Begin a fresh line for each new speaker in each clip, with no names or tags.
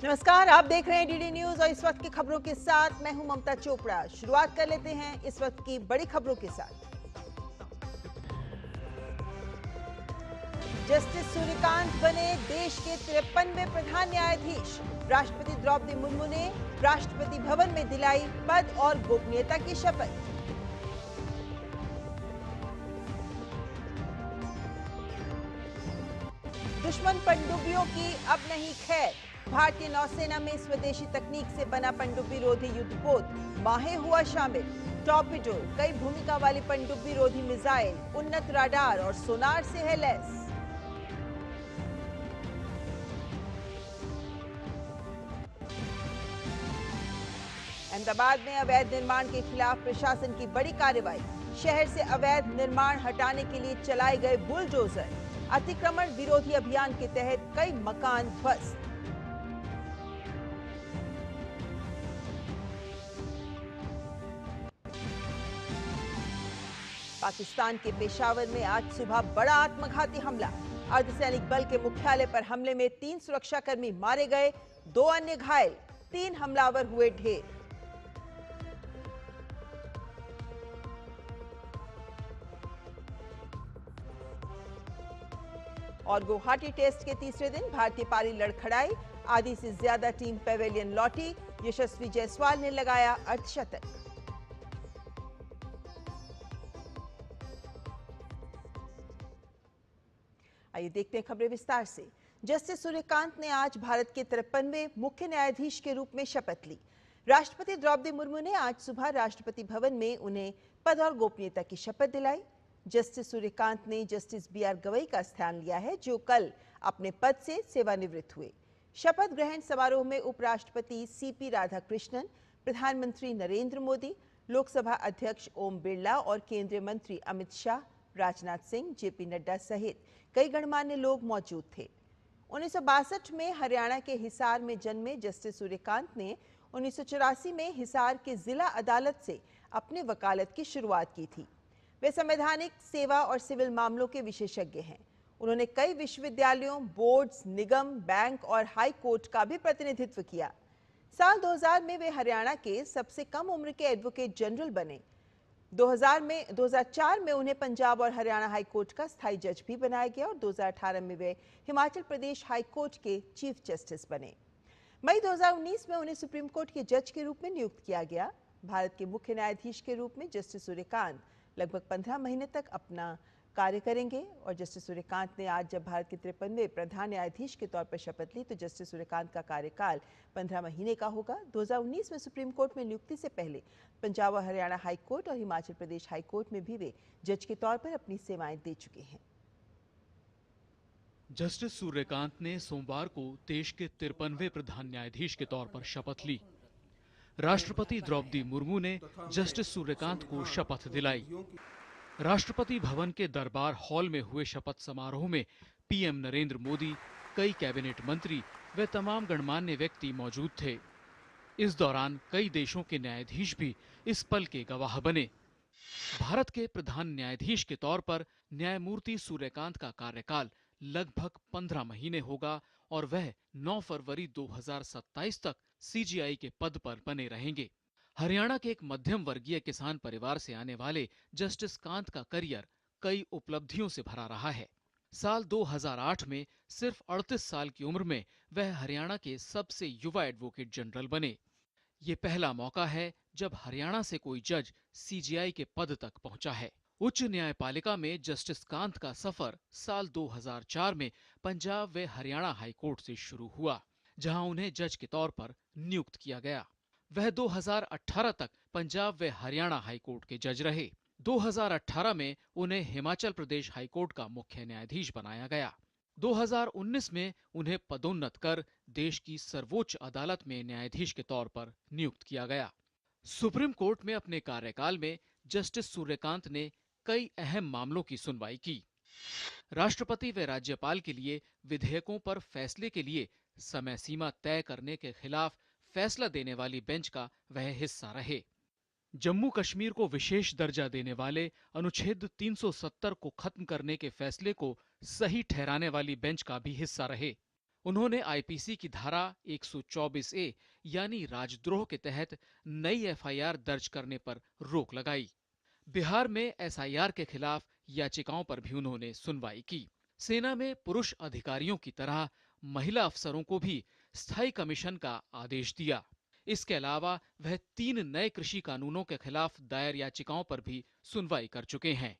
नमस्कार, आप देख रहे हैं डीडी न्यूज और इस वक्त की खबरों के साथ मैं हूं ममता चोपड़ा। शुरुआत कर लेते हैं इस वक्त की बड़ी खबरों के साथ। जस्टिस सूर्यकांत बने देश के 53वें प्रधान न्यायाधीश। राष्ट्रपति द्रौपदी मुर्मू ने राष्ट्रपति भवन में दिलाई पद और गोपनीयता की शपथ। दुश्मन पनडुब्बियों की अब नहीं खैर। भारतीय नौसेना में स्वदेशी तकनीक से बना पनडुब्बी रोधी युद्धपोत माहे हुआ शामिल। टॉर्पिडो, कई भूमिका वाली पनडुब्बी रोधी मिसाइल, उन्नत राडार और सोनार से है लैस। अहमदाबाद में अवैध निर्माण के खिलाफ प्रशासन की बड़ी कार्रवाई। शहर से अवैध निर्माण हटाने के लिए चलाए गए बुलडोजर। अतिक्रमण विरोधी अभियान के तहत कई मकान ध्वस्त। पाकिस्तान के पेशावर में आज सुबह बड़ा आत्मघाती हमला। अर्धसैनिक बल के मुख्यालय पर हमले में 3 सुरक्षाकर्मी मारे गए, 2 अन्य घायल, 3 हमलावर हुए ढेर। और गुवाहाटी टेस्ट के तीसरे दिन भारतीय पारी लड़खड़ाई। आधी से ज्यादा टीम पेवेलियन लौटी। यशस्वी जायसवाल ने लगाया अर्धशतक। आइए देखते हैं खबरें विस्तार से। जस्टिस सूर्यकांत ने आज भारत के 53वें मुख्य न्यायाधीश के रूप में शपथ ली। राष्ट्रपति द्रौपदी मुर्मू ने आज सुबह राष्ट्रपति भवन में उन्हें पद और गोपनीयता की शपथ दिलाई। जस्टिस सूर्यकांत ने जस्टिस BR गवई का स्थान लिया है, जो कल अपने पद से सेवानिवृत्त हुए। शपथ ग्रहण समारोह में उपराष्ट्रपति CP राधाकृष्णन, प्रधानमंत्री नरेंद्र मोदी, लोकसभा अध्यक्ष ओम बिरला और केंद्रीय मंत्री अमित शाह, राजनाथ सिंह, JP नड्डा सहित कई गणमान्य लोग मौजूद थे। 1962 में हरियाणा के हिसार में जन्मे जस्टिस सूर्यकांत ने 1984 में हिसार के जिला अदालत से अपनी वकालत की शुरुआत की थी। वे संवैधानिक सेवा और सिविल मामलों के विशेषज्ञ हैं। उन्होंने कई विश्वविद्यालयों, बोर्ड्स, निगम, बैंक और हाई कोर्ट का भी प्रतिनिधित्व किया। साल 2000 में वे हरियाणा के सबसे कम उम्र के एडवोकेट जनरल बने। 2004 में उन्हें पंजाब और हरियाणा हाई कोर्ट का स्थायी जज भी बनाया गया और 2018 में वे हिमाचल प्रदेश हाई कोर्ट के चीफ जस्टिस बने। मई 2019 में उन्हें सुप्रीम कोर्ट के जज के रूप में नियुक्त किया गया। भारत के मुख्य न्यायाधीश के रूप में जस्टिस सूर्यकांत लगभग 15 महीने तक अपना कार्य करेंगे। और जस्टिस सूर्यकांत ने आज जब भारत के 53वें प्रधान न्यायाधीश के तौर पर शपथ ली तो जस्टिस सूर्यकांत का कार्यकाल 15 महीने का होगा। 2019 में सुप्रीम कोर्ट में नियुक्ति से पहले पंजाब और हरियाणा हाई कोर्ट और हिमाचल प्रदेश हाई कोर्ट में भी वे जज के तौर पर अपनी सेवाएं दे चुके हैं।
जस्टिस सूर्यकांत ने सोमवार को देश के 53वें प्रधान न्यायाधीश के तौर पर शपथ ली। राष्ट्रपति द्रौपदी मुर्मू ने जस्टिस सूर्यकांत को शपथ दिलाई। राष्ट्रपति भवन के दरबार हॉल में हुए शपथ समारोह में PM नरेंद्र मोदी, कई कैबिनेट मंत्री व तमाम गणमान्य व्यक्ति मौजूद थे। इस दौरान कई देशों के न्यायाधीश भी इस पल के गवाह बने। भारत के प्रधान न्यायाधीश के तौर पर न्यायमूर्ति सूर्यकांत का कार्यकाल लगभग 15 महीने होगा और वह 9 फरवरी 2027 तक CJI के पद पर बने रहेंगे। हरियाणा के एक मध्यम वर्गीय किसान परिवार से आने वाले जस्टिस कांत का करियर कई उपलब्धियों से भरा रहा है। साल 2008 में सिर्फ 38 साल की उम्र में वह हरियाणा के सबसे युवा एडवोकेट जनरल बने। ये पहला मौका है जब हरियाणा से कोई जज CJI के पद तक पहुंचा है। उच्च न्यायपालिका में जस्टिस कांत का सफर साल 2004 में पंजाब व हरियाणा हाई कोर्ट से शुरू हुआ, जहां उन्हें जज के तौर पर नियुक्त किया गया। वह 2018 तक पंजाब व हरियाणा हाई कोर्ट के जज रहे। 2018 में उन्हें हिमाचल प्रदेश हाई कोर्ट का मुख्य न्यायाधीश बनाया गया। 2019 में उन्हें पदोन्नत कर देश की सर्वोच्च अदालत में न्यायाधीश के तौर पर नियुक्त किया गया। सुप्रीम कोर्ट में अपने कार्यकाल में जस्टिस सूर्यकांत ने कई अहम मामलों की सुनवाई की। राष्ट्रपति व राज्यपाल के लिए विधेयकों पर फैसले के लिए समय सीमा तय करने के खिलाफ फैसला देने वाली बेंच का वह हिस्सा रहे। जम्मू कश्मीर को विशेष दर्जा देने वाले अनुच्छेद 370 को खत्म करने के फैसले को सही ठहराने वाली बेंच का भी हिस्सा रहे। उन्होंने आईपीसी की धारा 124A यानी राजद्रोह के तहत नई एफआईआर दर्ज करने पर रोक लगाई। बिहार में एसआईआर के खिलाफ याचिकाओं पर भी उन्होंने सुनवाई की। सेना में पुरुष अधिकारियों की तरह महिला अफसरों को भी स्थायी कमीशन का आदेश दिया। इसके अलावा वह 3 नए कृषि कानूनों के खिलाफ दायर याचिकाओं पर भी सुनवाई कर चुके हैं।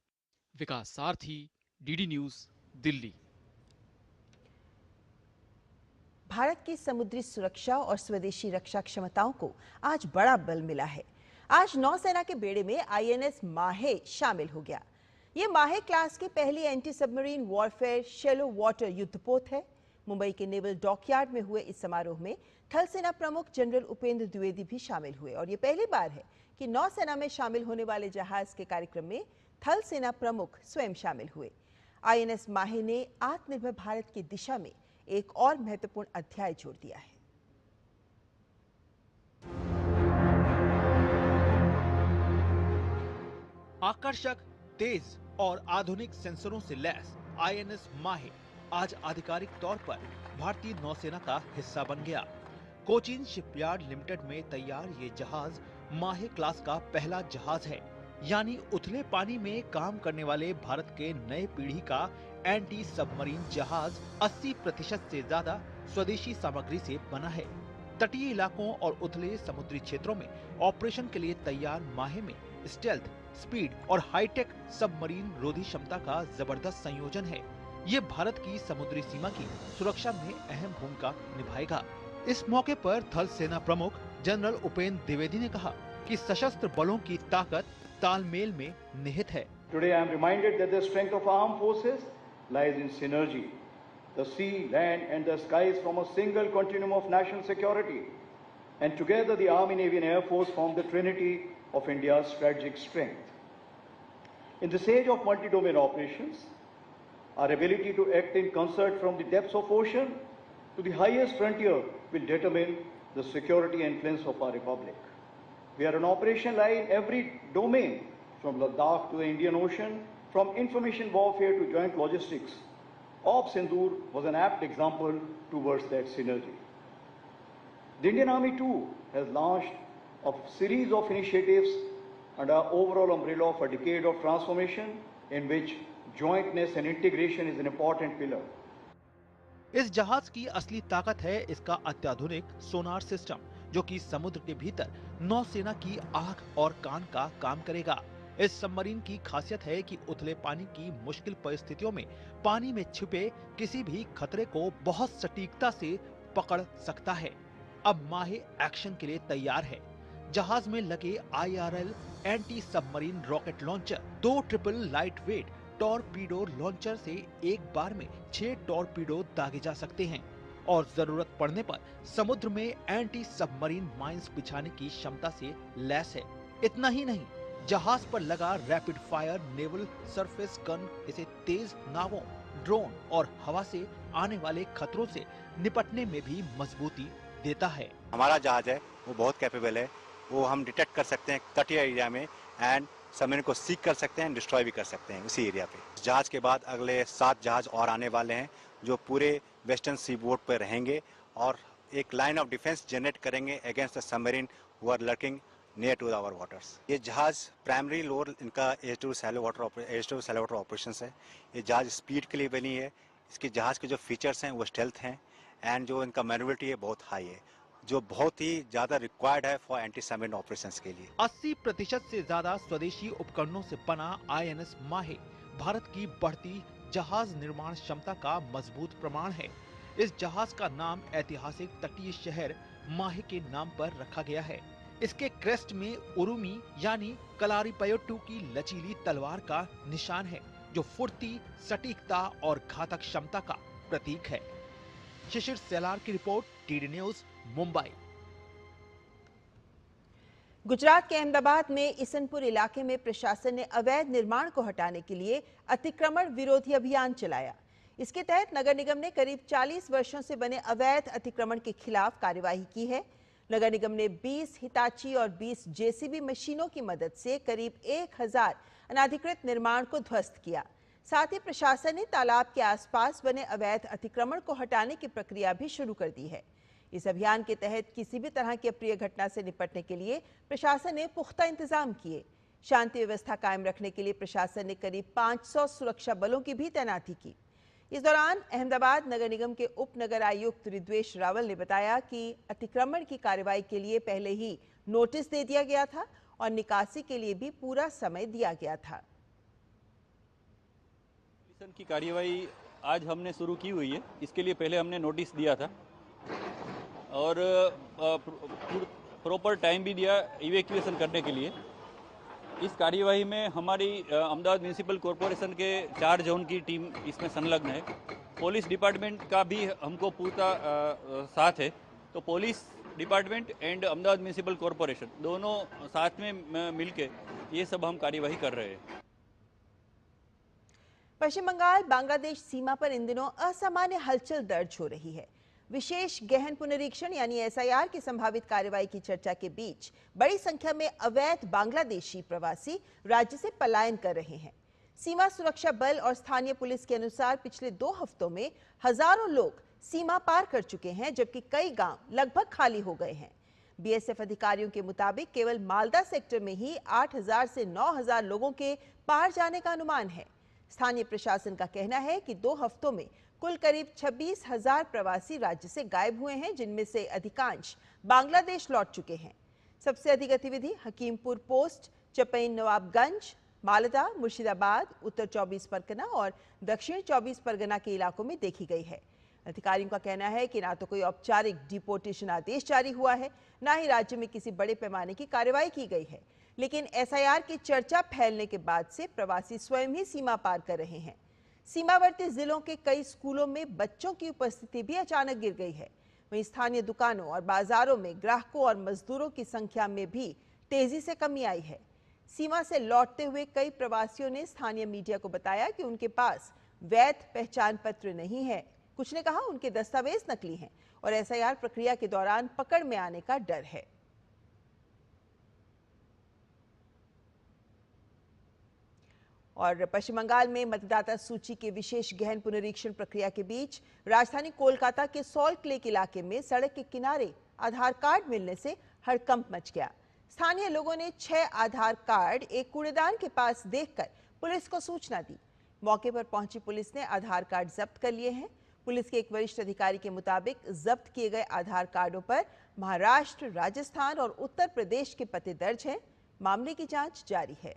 विकास सारथी, डीडी न्यूज, दिल्ली।
भारत की समुद्री सुरक्षा और स्वदेशी रक्षा क्षमताओं को आज बड़ा बल मिला है। आज नौसेना के बेड़े में आईएनएस माहे शामिल हो गया। ये माहे क्लास की पहली anti submarine warfare shallow water युद्धपोत है। मुंबई के नेवल डॉकयार्ड में हुए इस समारोह में थल सेना प्रमुख जनरल उपेंद्र द्विवेदी भी शामिल हुए और ये पहली बार है कि नौसेना में शामिल होने वाले जहाज के कार्यक्रम में थल सेना प्रमुख स्वयं शामिल हुए। आईएनएस माहे ने आत्मनिर्भर भारत की दिशा में एक और महत्वपूर्ण अध्याय जोड़ दिया है।
आकर्षक, तेज और आधुनिक सेंसरों से लैस आईएनएस माहे आज आधिकारिक तौर पर भारतीय नौसेना का हिस्सा बन गया। कोचीन शिपयार्ड लिमिटेड में तैयार ये जहाज माहे क्लास का पहला जहाज है, यानी उथले पानी में काम करने वाले भारत के नए पीढ़ी का एंटी सबमरीन जहाज 80% से ज्यादा स्वदेशी सामग्री से बना है। तटीय इलाकों और उथले समुद्री क्षेत्रों में ऑपरेशन के लिए तैयार माहे में स्टेल्थ, स्पीड और हाईटेक सबमरीन रोधी क्षमता का जबरदस्त संयोजन है। ये भारत की समुद्री सीमा की सुरक्षा में अहम भूमिका निभाएगा। इस मौके पर थल सेना प्रमुख जनरल उपेंद्र द्विवेदी ने कहा कि सशस्त्र बलों की ताकत तालमेल में निहित है।
Today I am reminded that the strength of armed forces lies in synergy. The sea, land and the skies form a single continuum of national security. And together the Army, Navy and Air Force form the trinity of India's strategic strength. In this age of multi-domain operations, our ability to act in concert from the depths of ocean to the highest frontier will determine the security and influence of our republic. We are an operation line in every domain, from Ladakh to the Indian Ocean, from information warfare to joint logistics. Ops Sindoor was an apt example towards that synergy. The Indian Army too has launched a series of initiatives under our overall umbrella of a decade of transformation in which jointness and integration is an important pillar.
इस जहाज की असली ताकत है इसका अत्याधुनिक sonar system, जो कि समुद्र के भीतर नौसेना की आंख और कान का काम करेगा। इस सबमरीन की खासियत है कि उथले पानी की मुश्किल परिस्थितियों में पानी में छिपे किसी भी खतरे को बहुत सटीकता से पकड़ सकता है। अब माहे एक्शन के लिए तैयार है। जहाज में लगे IRL anti submarine rocket launcher 2 triple light weight torpedo launcher से एक बार में 6 टॉर्पीडो दागे जा सकते हैं और जरूरत पड़ने पर समुद्र में एंटी सबमरीन माइंस बिछाने की क्षमता से लैस है। इतना ही नहीं, जहाज पर लगा rapid fire naval surface gun इसे तेज नावों, ड्रोन और हवा से आने वाले खतरों से निपटने में भी मजबूती देता है।
हमारा जहाज है वो बहुत कैपेबल है। वो हम डिटेक्ट कर सकते हैं तटीय एरिया में एंड सबमरीन को सीक कर सकते हैं, डिस्ट्रॉय भी कर सकते हैं उसी एरिया पे। जहाज के बाद अगले 7 जहाज और आने वाले हैं जो पूरे वेस्टर्न सी बोर्ड पर रहेंगे और एक लाइन ऑफ डिफेंस जनरेट करेंगे against the submarine who are lurking near to our waters. ये जहाज प्राइमरी लोअर इनका एज2 शैलो वाटर ऑपरेशंस है। ये जहाज स्पीड के लिए बनी है। इसके जहाज के जो फीचर्स हैं वो स्टेल्थ हैं एंड जो इनका मैन्युअलिटी है बहुत हाई है, जो बहुत ही ज्यादा रिक्वायर्ड है फॉर एंटी सबमरीन ऑपरेशंस के लिए।
80% से ज्यादा स्वदेशी उपकरणों से बना आईएनएस माहे भारत की बढ़ती जहाज निर्माण क्षमता का मजबूत प्रमाण है। इस जहाज का नाम ऐतिहासिक तटीय शहर माहे के नाम पर रखा गया है। इसके क्रेस्ट में उरुमी यानी कलारीपयट्टू की लचीली तलवार का निशान है, जो फुर्ती, सटीकता और घातक क्षमता का प्रतीक है। शिशिर सेलार की report, DD news, Mumbai.
Gujarat के अहमदाबाद में इसनपुर इलाके में प्रशासन ने अवैध निर्माण को हटाने के लिए अतिक्रमण विरोधी अभियान चलाया। इसके तहत नगर निगम ने करीब 40 वर्षों से बने अवैध अतिक्रमण के खिलाफ कार्यवाही की है। नगर निगम ने 20 हिताची और 20 जेसीबी मशीनों की मदद से करीब 1000 अनाधिकृत निर्माण को ध्वस्त किया। साथ ही प्रशासन ने तालाब के आसपास बने अवैध अतिक्रमण को हटाने की प्रक्रिया भी शुरू कर दी है। इस अभियान के तहत किसी भी तरह की अप्रिय घटना से निपटने के लिए प्रशासन ने पुख्ता इंतजाम किए। शांति व्यवस्था कायम रखने के लिए प्रशासन ने करीब 500 सुरक्षा बलों की भी तैनाती की। इस दौरान अहमदाबाद नगर निगम के उप नगर आयुक्त रिद्वेश रावल ने बताया कि अतिक्रमण की कार्रवाई के लिए पहले ही नोटिस दे दिया गया था और निकासी के लिए भी पूरा समय दिया गया था।
की कार्यवाही आज हमने शुरू की हुई है। इसके लिए पहले हमने नोटिस दिया था और प्रॉपर टाइम भी दिया इवैक्यूएशन करने के लिए। इस कार्यवाही में हमारी अहमदाबाद म्यूनिसिपल कॉरपोरेशन के 4 जोन की टीम इसमें संलग्न है। पुलिस डिपार्टमेंट का भी हमको पूरा साथ है। तो police department and Ahmedabad municipal corporation दोनों साथ में मिलके ये सब हम कार्यवाही कर रहे हैं।
पश्चिम बंगाल बांग्लादेश सीमा पर इन दिनों असामान्य हलचल दर्ज हो रही है। विशेष गहन पुनरीक्षण यानी एसआईआर की संभावित कार्रवाई की चर्चा के बीच बड़ी संख्या में अवैध बांग्लादेशी प्रवासी राज्य से पलायन कर रहे हैं। सीमा सुरक्षा बल और स्थानीय पुलिस के अनुसार पिछले 2 हफ्तों में हजारों लोग सीमा पार कर चुके हैं, जबकि कई गांव लगभग खाली हो गए हैं। बीएसएफ अधिकारियों के मुताबिक केवल मालदा सेक्टर में ही 8000 से 9000 लोगों के पार जाने का अनुमान है। स्थानीय प्रशासन का कहना है कि 2 हफ्तों में कुल करीब 26,000 प्रवासी राज्य से गायब हुए हैं, जिनमें से अधिकांश बांग्लादेश लौट चुके हैं। सबसे अधिक गतिविधि हकीमपुर पोस्ट, चपैन नवाबगंज, मालदा, मुर्शिदाबाद, उत्तर 24 परगना और दक्षिण 24 परगना के इलाकों में देखी गई है। अधिकारियों का कहना है कि ना तो कोई औपचारिक डिपोर्टेशन आदेश जारी हुआ है, ना ही राज्य में किसी बड़े पैमाने की कार्रवाई की गई है, लेकिन एसआईआर की चर्चा फैलने के बाद से प्रवासी स्वयं ही सीमा पार कर रहे हैं। सीमावर्ती जिलों के कई स्कूलों में बच्चों की उपस्थिति भी अचानक गिर गई है। वहीं स्थानीय दुकानों और बाजारों में ग्राहकों और मजदूरों की संख्या में भी तेजी से कमी आई है। सीमा से लौटते हुए कई प्रवासियों ने स्थानीय मीडिया को बताया कि उनके पास वैध पहचान पत्र नहीं है। कुछ ने कहा उनके दस्तावेज नकली हैं और एसआईआर प्रक्रिया के दौरान पकड़ में आने का डर है। और पश्चिम बंगाल में मतदाता सूची के विशेष गहन पुनरीक्षण प्रक्रिया के बीच राजधानी कोलकाता के सॉल्ट लेक इलाके में सड़क के किनारे आधार कार्ड मिलने से हड़कंप मच गया। स्थानीय लोगों ने 6 आधार कार्ड एक कूड़ेदान के पास देखकर पुलिस को सूचना दी। मौके पर पहुंची पुलिस ने आधार कार्ड जब्त कर लिए हैं। पुलिस के एक वरिष्ठ अधिकारी के मुताबिक जब्त किए गए आधार कार्डों पर महाराष्ट्र, राजस्थान और उत्तर प्रदेश के पते दर्ज हैं। मामले की जांच जारी है।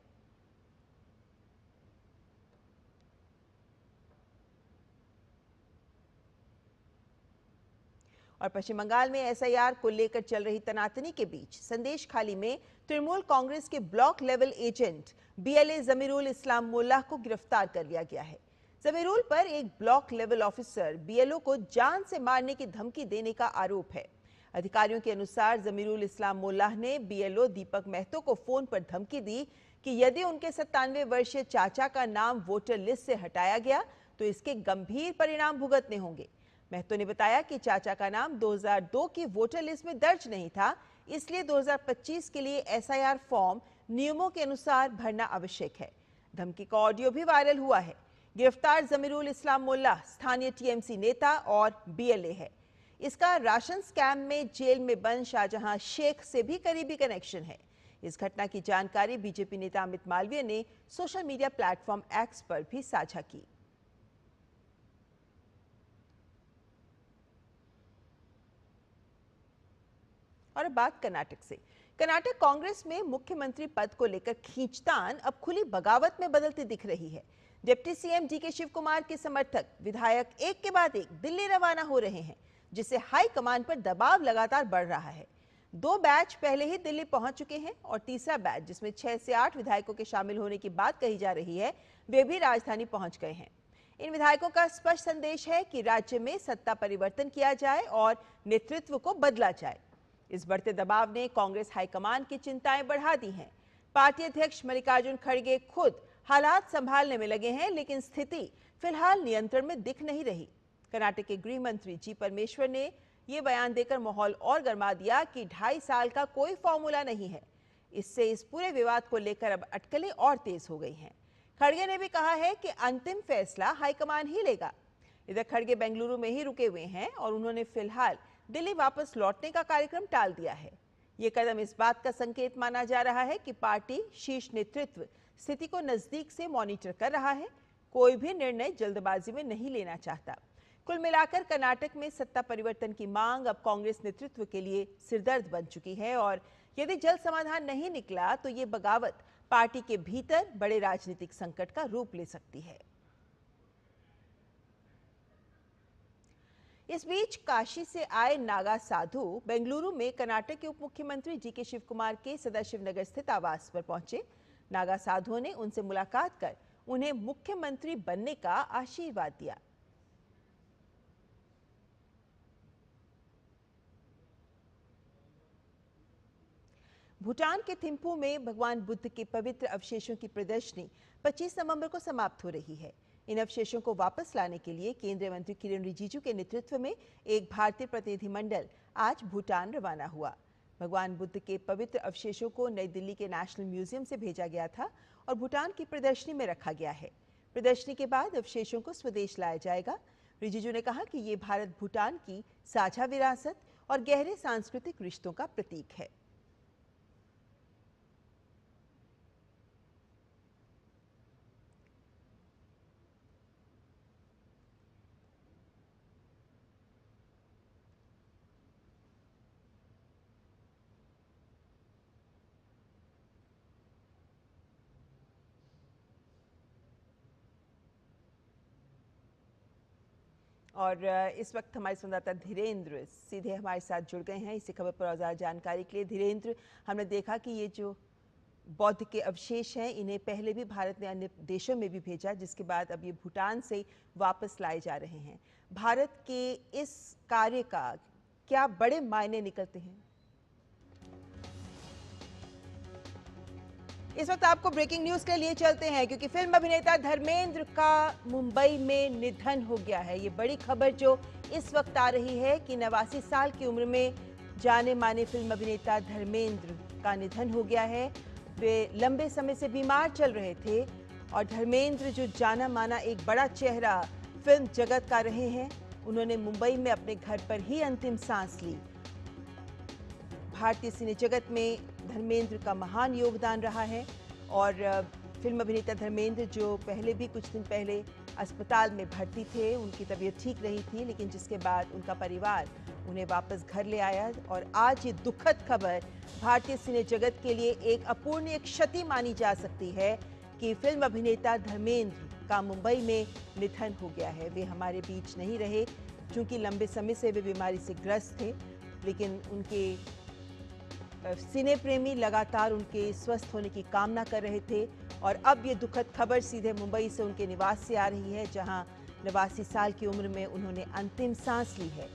और पश्चिम बंगाल में एसआईआर को लेकर चल रही तनातनी के बीच संदेशखाली में तृणमूल कांग्रेस के ब्लॉक लेवल एजेंट बीएलए जमीरुल इस्लाम मोल्लाह को गिरफ्तार कर लिया गया है। जमीरुल पर एक ब्लॉक लेवल ऑफिसर बीएलओ को जान से मारने की धमकी देने का आरोप है। अधिकारियों के अनुसार जमीरुल इस्लाम मोल्लाह ने बीएलओ दीपक महतो को फोन पर धमकी दी कि यदि उनके 97 वर्षीय चाचा का नाम वोटर लिस्ट से हटाया गया तो इसके गंभीर परिणाम भुगतने होंगे। महतो ने बताया कि चाचा का नाम 2002 की वोटर लिस्ट में दर्ज नहीं था, इसलिए 2025 के लिए एसआईआर फॉर्म नियमों के अनुसार भरना आवश्यक है। धमकी का ऑडियो भी वायरल हुआ है। गिरफ्तार जमीरुल इस्लाम मोल्लाह स्थानीय टीएमसी नेता और बीएलए है। इसका राशन स्कैम में जेल में बंद शाहजहां शेख से भी करीबी कनेक्शन है। इस घटना की जानकारी बीजेपी नेता अमित मालवीय ने सोशल मीडिया प्लेटफॉर्म एक्स पर भी साझा की। और अब बात कर्नाटक से। कर्नाटक कांग्रेस में मुख्यमंत्री पद को लेकर खींचतान अब खुली बगावत में बदलती दिख रही है। डिप्टी सीएम डीके शिव कुमार के समर्थक विधायक एक के बाद एक दिल्ली रवाना हो रहे हैं, जिससे हाई कमान पर दबाव लगातार बढ़ रहा है। 2 बैच पहले ही दिल्ली पहुंच चुके हैं और तीसरा बैच, जिसमें 6 से 8 विधायकों के शामिल होने की बात कही जा रही है, वे भी राजधानी पहुंच गए हैं। इन विधायकों का स्पष्ट संदेश है कि राज्य में सत्ता परिवर्तन किया जाए और नेतृत्व को बदला जाए। इस बढ़ते दबाव ने कांग्रेस हाईकमान की चिंताएं बढ़ा दी हैं। पार्टी अध्यक्ष मल्लिकार्जुन खड़गे खुद हालात संभालने में लगे हैं, लेकिन स्थिति फिलहाल नियंत्रण में दिख नहीं रही। कर्नाटक के गृह मंत्री जी परमेश्वर ने यह बयान देकर माहौल और गर्मा दिया कि 2.5 साल का कोई फॉर्मूला नहीं है। इससे इस पूरे विवाद को लेकर अब अटकलें और तेज हो गई हैं। खड़गे ने भी कहा है कि अंतिम फैसला हाईकमान ही लेगा। इधर खड़गे बेंगलुरु में ही रुके हुए हैं और उन्होंने फिलहाल दिल्ली वापस लौटने का कार्यक्रम टाल दिया है। ये कदम इस बात का संकेत माना जा रहा है कि पार्टी शीर्ष नेतृत्व स्थिति को नजदीक से मॉनिटर कर रहा है, कोई भी निर्णय जल्दबाजी में नहीं लेना चाहता। कुल मिलाकर कर्नाटक में सत्ता परिवर्तन की मांग अब कांग्रेस नेतृत्व के लिए सिरदर्द बन चुकी है और यदि जल्द समाधान नहीं निकला तो ये बगावत पार्टी के भीतर बड़े राजनीतिक संकट का रूप ले सकती है। इस बीच काशी से आए नागा साधु बेंगलुरु में कर्नाटक के उप मुख्यमंत्री जी.के. शिवकुमार के सदाशिव नगर स्थित आवास पर पहुंचे। नागा साधुओं ने उनसे मुलाकात कर उन्हें मुख्यमंत्री बनने का आशीर्वाद दिया। भूटान के थिम्पू में भगवान बुद्ध के पवित्र अवशेषों की प्रदर्शनी 25 नवंबर को समाप्त हो रही है। इन अवशेषों को वापस लाने के लिए केंद्रीय मंत्री किरेन रिजिजू के नेतृत्व में एक भारतीय प्रतिनिधिमंडल आज भूटान रवाना हुआ। भगवान बुद्ध के पवित्र अवशेषों को नई दिल्ली के नेशनल म्यूजियम से भेजा गया था और भूटान की प्रदर्शनी में रखा गया है। प्रदर्शनी के बाद अवशेषों को स्वदेश लाया जाएगा। रिजिजू ने कहा कि ये भारत भूटान की साझा विरासत और गहरे सांस्कृतिक रिश्तों का प्रतीक है। और इस वक्त हमारे संवाददाता धीरेन्द्र सीधे हमारे साथ जुड़ गए हैं इसी खबर पर और ज़्यादा जानकारी के लिए। धीरेन्द्र, हमने देखा कि ये जो बौद्ध के अवशेष हैं इन्हें पहले भी भारत ने अन्य देशों में भी भेजा, जिसके बाद अब ये भूटान से वापस लाए जा रहे हैं। भारत के इस कार्य का क्या बड़े मायने निकलते हैं? इस वक्त आपको ब्रेकिंग न्यूज के लिए चलते हैं क्योंकि फिल्म अभिनेता धर्मेंद्र का मुंबई में निधन हो गया है। ये बड़ी खबर जो इस वक्त आ रही है कि 89 साल की उम्र में जाने माने फिल्म अभिनेता धर्मेंद्र का निधन हो गया है। वे लंबे समय से बीमार चल रहे थे और धर्मेंद्र जो जाना माना एक बड़ा चेहरा फिल्म जगत का रहे हैं, उन्होंने मुंबई में अपने घर पर ही अंतिम सांस ली। भारतीय सिने जगत में धर्मेंद्र का महान योगदान रहा है और फिल्म अभिनेता धर्मेंद्र जो पहले भी कुछ दिन पहले अस्पताल में भर्ती थे, उनकी तबीयत ठीक रही थी, लेकिन जिसके बाद उनका परिवार उन्हें वापस घर ले आया और आज ये दुखद खबर भारतीय सिने जगत के लिए एक अपूर्णीय क्षति मानी जा सकती है कि फिल्म अभिनेता धर्मेंद्र का मुंबई में निधन हो गया है। वे हमारे बीच नहीं रहे क्योंकि लंबे समय से वे बीमारी से ग्रस्त थे, लेकिन उनके सिने प्रेमी लगातार उनके स्वस्थ होने की कामना कर रहे थे और अब ये दुखद खबर सीधे मुंबई से उनके निवास से आ रही है, जहां 89 साल की उम्र में उन्होंने अंतिम सांस ली है।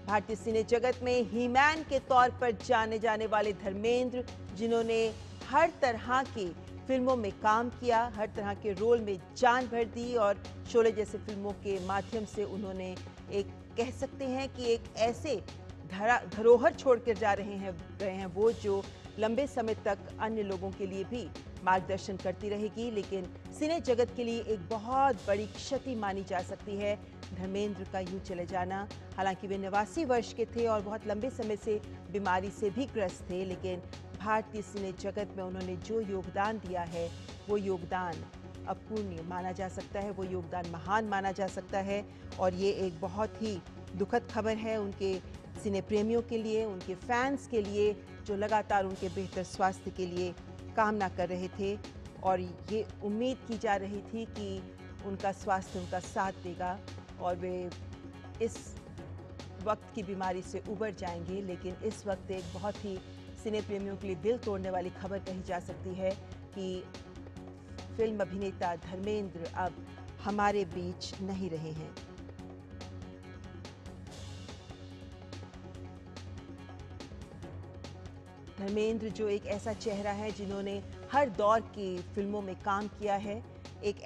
भारतीय सिने जगत में हीमैन के तौर पर जाने जाने वाले धर्मेंद्र, जिन्होंने हर तरह की फिल्मों में काम किया, हर तरह के रोल में जान भर दी और शोले जैसे फिल्मों के माध्यम से उन्होंने एक कह सकते हैं कि एक ऐसे धरोहर छोड़कर जा रहे हैं वो जो लंबे समय तक अन्य लोगों के लिए भी मार्गदर्शन करती रहेगी, लेकिन सिने जगत के लिए एक बहुत बड़ी क्षति मानी जा सकती है धर्मेंद्र का यूं चले जाना। हालांकि वे 89 वर्ष के थे और बहुत लंबे समय से बीमारी से भी ग्रस्त थे, लेकिन भारतीय सिने जगत में उन्होंने जो योगदान दिया है वो योगदान अपूर्णीय माना जा सकता है, वो योगदान महान माना जा सकता है और ये एक बहुत ही दुखद खबर है उनके सिने प्रेमियों के लिए, उनके फैंस के लिए जो लगातार उनके बेहतर स्वास्थ्य के लिए कामना कर रहे थे और ये उम्मीद की जा रही थी कि उनका स्वास्थ्य उनका साथ देगा और वे इस वक्त की बीमारी से उबर जाएंगे। लेकिन इस वक्त एक बहुत ही सिने प्रेमियों के लिए दिल तोड़ने वाली खबर कही जा सकती है कि फिल्म अभिनेता धर्मेंद्र अब हमारे बीच नहीं रहे हैं। धर्मेंद्र जो एक ऐसा चेहरा है जिन्होंने हर दौर की फिल्मों में काम किया है, एक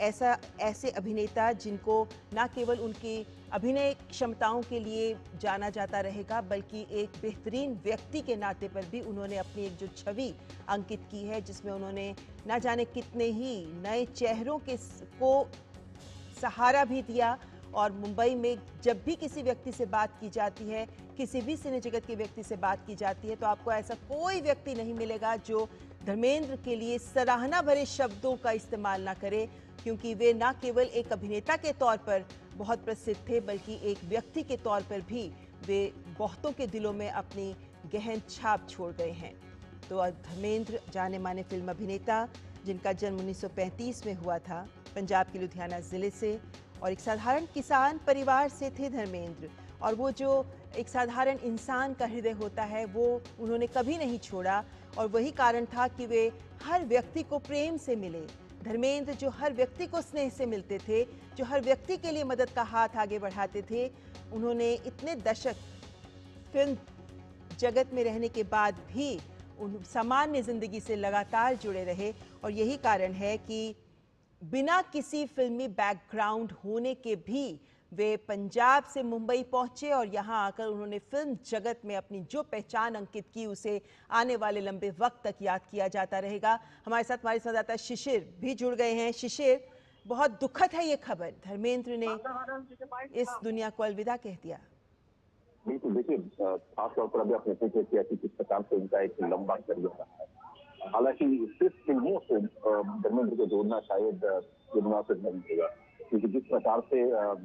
ऐसे अभिनेता जिनको न केवल उनकी अभिनय क्षमताओं के लिए जाना जाता रहेगा, बल्कि एक बेहतरीन व्यक्ति के नाते पर भी उन्होंने अपनी एक जो छवि अंकित की है, जिसमें उन्होंने ना जाने कितने ही नए चेहरों को सहारा भी दिया। और मुंबई में जब भी किसी व्यक्ति से बात की जाती है, किसी भी सिने जगत के व्यक्ति से बात की जाती है, तो आपको ऐसा कोई व्यक्ति नहीं मिलेगा जो धर्मेंद्र के लिए सराहना भरे शब्दों का इस्तेमाल ना करे, क्योंकि वे न केवल एक अभिनेता के तौर पर बहुत प्रसिद्ध थे, बल्कि एक व्यक्ति के तौर पर भी वे बहुतों के दिलों में अपनी गहन छाप छोड़ गए हैं। तो धर्मेंद्र जाने माने फिल्म अभिनेता, जिनका जन्म 1935 में हुआ था, पंजाब के लुधियाना जिले से, और एक साधारण किसान परिवार से थे धर्मेंद्र। और वो जो एक साधारण इंसान का हृदय होता है, वो उन्होंने कभी नहीं छोड़ा, और वही कारण था कि वे हर व्यक्ति को प्रेम से मिले। धर्मेंद्र जो हर व्यक्ति को स्नेह से मिलते थे, जो हर व्यक्ति के लिए मदद का हाथ आगे बढ़ाते थे। उन्होंने इतने दशक फिल्म जगत में रहने के बाद भी उन सामान्य जिंदगी से लगातार जुड़े रहे, और यही कारण है कि बिना किसी फिल्मी बैकग्राउंड होने के भी वे पंजाब से मुंबई पहुंचे, और यहां आकर उन्होंने फिल्म जगत में अपनी जो पहचान अंकित की, उसे आने वाले लंबे वक्त तक याद किया जाता रहेगा। हमारे साथ हमारे संवाददाता शिशिर भी जुड़ गए हैं। शिशिर, बहुत दुखद है ये खबर, धर्मेंद्र ने इस दुनिया को अलविदा कह दिया।
बिल्कुल, देखिए खासतौर पर अभी आपने जिक्र किया कि किस प्रकार से उनका एक लंबा करियर रहा है। हालांकि सिर्फ फिल्मों से धर्मेंद्र को जोड़ना शायद ये मुनासिब नहीं होगा, क्योंकि जिस प्रकार से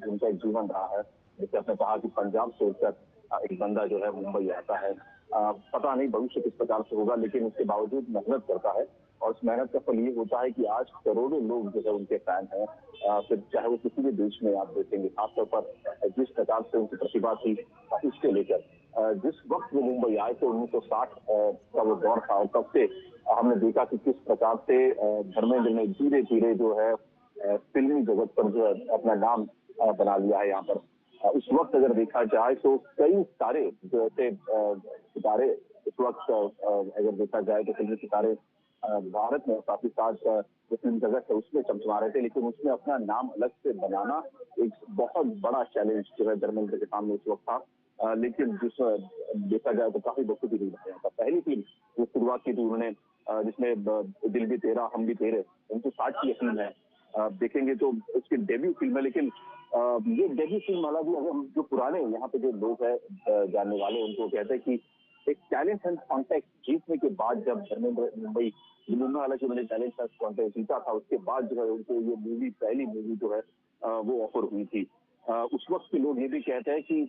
उनका एक जीवन रहा है, जैसे आपने कहा कि पंजाब से उठकर एक बंदा जो है मुंबई आता है, पता नहीं भविष्य किस प्रकार से होगा, लेकिन उसके बावजूद मेहनत करता है, और उस मेहनत का फल ये होता है कि आज करोड़ों लोग जो है उनके फैन हैं। फिर चाहे वो किसी भी देश में आप देखेंगे, खासतौर पर जिस प्रकार से उनकी प्रतिभा थी, उसके लेकर जिस वक्त वो मुंबई आए थे 1960 का वो दौर था, और तब से हमने देखा कि किस प्रकार से धर्मेंद्र ने धीरे धीरे जो है फिल्मी जगत पर जो है अपना नाम बना लिया है। यहाँ पर उस वक्त अगर देखा जाए तो कई सारे जो ऐसे सितारे इस वक्त अगर देखा जाए तो फिल्मी सितारे भारत में काफी साथ जो फिल्म जगत है उसमें चमचमा रहे थे, लेकिन उसमें अपना नाम अलग से बनाना एक बहुत बड़ा चैलेंज जो है धर्मेंद्र के सामने उस वक्त था। लेकिन जिस देखा जाए तो काफी बखूबी निभाया था। पहली फिल्म जो शुरुआत की थी उन्होंने, जिसमें दिल भी तेरा हम भी तेरे, 1960 की फिल्म है, देखेंगे तो उसकी डेब्यू फिल्म है। लेकिन ये डेब्यू फिल्म हालांकि अगर जो पुराने यहाँ पे जो लोग हैं जानने वाले, उनको कहते हैं कि एक टैलेंट एंड कॉन्टेस्ट जीतने के बाद जब धर्मेंद्र मुंबई, हालांकि उन्होंने टैलेंट एंड कॉन्टेस्ट जीता था, उसके बाद जो है उनको ये मूवी, पहली मूवी जो है वो ऑफर हुई थी। उस वक्त के लोग ये भी कहते हैं कि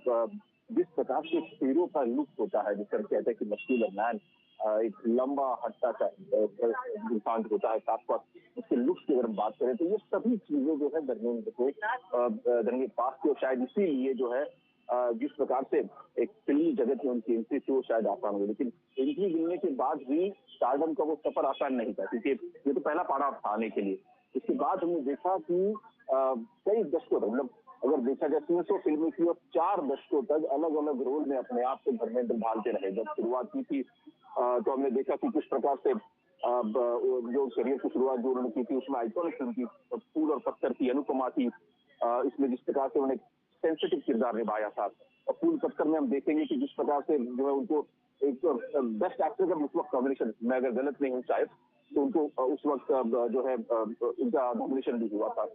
जिस प्रकार से हीरो का लुक होता है, जिस तरह कहते हैं कि मस्कुलर मैन, एक लंबा हट्टा सा इंसान होता है, खासकर उसके लुक्स की अगर हम बात करें तो ये सभी चीजें जो है धर्मेंद्र के पास थी, और शायद इसीलिए जो है जिस प्रकार से एक फिल्मी जगत में उनकी एंट्री थी वो शायद आसान हुई। लेकिन एंट्री मिलने के बाद भी स्टारडम का वो सफर आसान नहीं था, क्योंकि ये तो पहला पड़ाव था आने के लिए। इसके बाद हमने देखा कि कई दशकों तक, मतलब अगर देखा जाए 300 फिल्में की और 4 दशकों तक अलग अलग रोल में अपने आप को धर्मेंद्र ढालते रहे। जब शुरुआत की थी तो हमने देखा कि किस प्रकार से जो करियर की शुरुआत जो उन्होंने की थी उसमें आइकॉनिक फिल्म थी फूल और पत्थर की, अनुपमा थी। इसमें जिस प्रकार से उन्होंने सेंसिटिव किरदार निभाया था, और फूल पत्थर में हम देखेंगे कि जिस प्रकार से जो है उनको एक बेस्ट एक्टर का उस वक्त कॉम्बिनेशन, मैं अगर गलत नहीं हूँ शायद, तो उनको उस वक्त जो है उनका नॉमिनेशन भी हुआ था।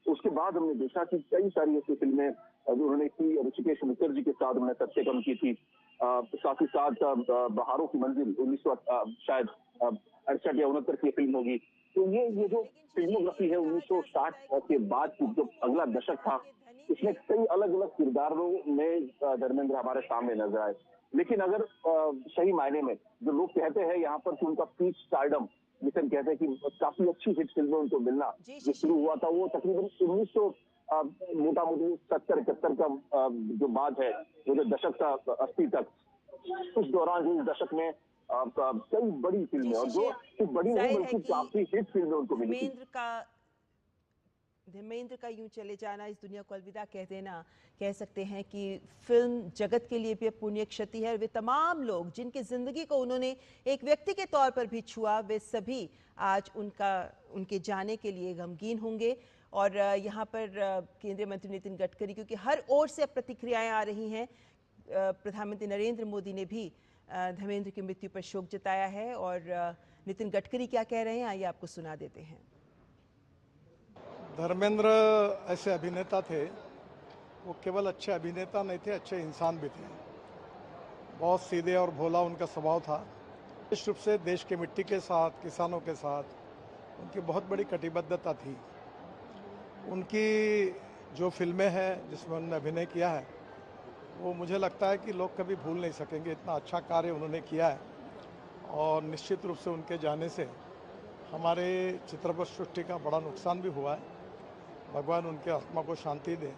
उसके बाद हमने देखा कि कई सारी ऐसी फिल्में जो उन्होंने की, ऋषिकेश मुखर्जी के साथ उन्होंने सत्यकम की थी, साथ ही साथ बहारों की मंजिल 1900 शायद 68 या 69 की फिल्म होगी। तो ये जो फिल्मोग्राफी है 1960 के बाद की जो अगला दशक था, इसमें कई अलग अलग किरदारों में धर्मेंद्र हमारे सामने नजर आए। लेकिन अगर सही मायने में जो लोग कहते हैं यहाँ पर कि उनका पीक स्टारडम, जिसे हम कहते हैं कि काफी अच्छी हिट फिल्में उनको मिलना जो शुरू हुआ था, वो तकरीबन 1900 मोटा मोटी 70-71 का जो बात है, वो जो दशक था 80 तक, उस दौरान जो इस दशक में कई बड़ी फिल्में, और जो बड़ी नहीं बल्कि काफी हिट फिल्में उनको मिली थी।
धर्मेंद्र का यूं चले जाना, इस दुनिया को अलविदा कह देना, कह सकते हैं कि फिल्म जगत के लिए भी पुण्य क्षति है। वे तमाम लोग जिनकी जिंदगी को उन्होंने एक व्यक्ति के तौर पर भी छुआ, वे सभी आज उनके जाने के लिए गमगीन होंगे। और यहाँ पर केंद्रीय मंत्री नितिन गडकरी, क्योंकि हर ओर से अब प्रतिक्रियाएं आ रही हैं। प्रधानमंत्री नरेंद्र मोदी ने भी धर्मेंद्र की मृत्यु पर शोक जताया है और नितिन गडकरी क्या कह रहे हैं आइए आपको सुना देते हैं।
धर्मेंद्र ऐसे अभिनेता थे, वो केवल अच्छे अभिनेता नहीं थे, अच्छे इंसान भी थे। बहुत सीधे और भोला उनका स्वभाव था। विशेष रूप से देश की मिट्टी के साथ, किसानों के साथ उनकी बहुत बड़ी कटिबद्धता थी। उनकी जो फिल्में हैं जिसमें उन्होंने अभिनय किया है, वो मुझे लगता है कि लोग कभी भूल नहीं सकेंगे। इतना अच्छा कार्य उन्होंने किया है और निश्चित रूप से उनके जाने से हमारे चित्रपट सृष्टि का बड़ा नुकसान भी हुआ है। भगवान उनके आत्मा को शांति दे।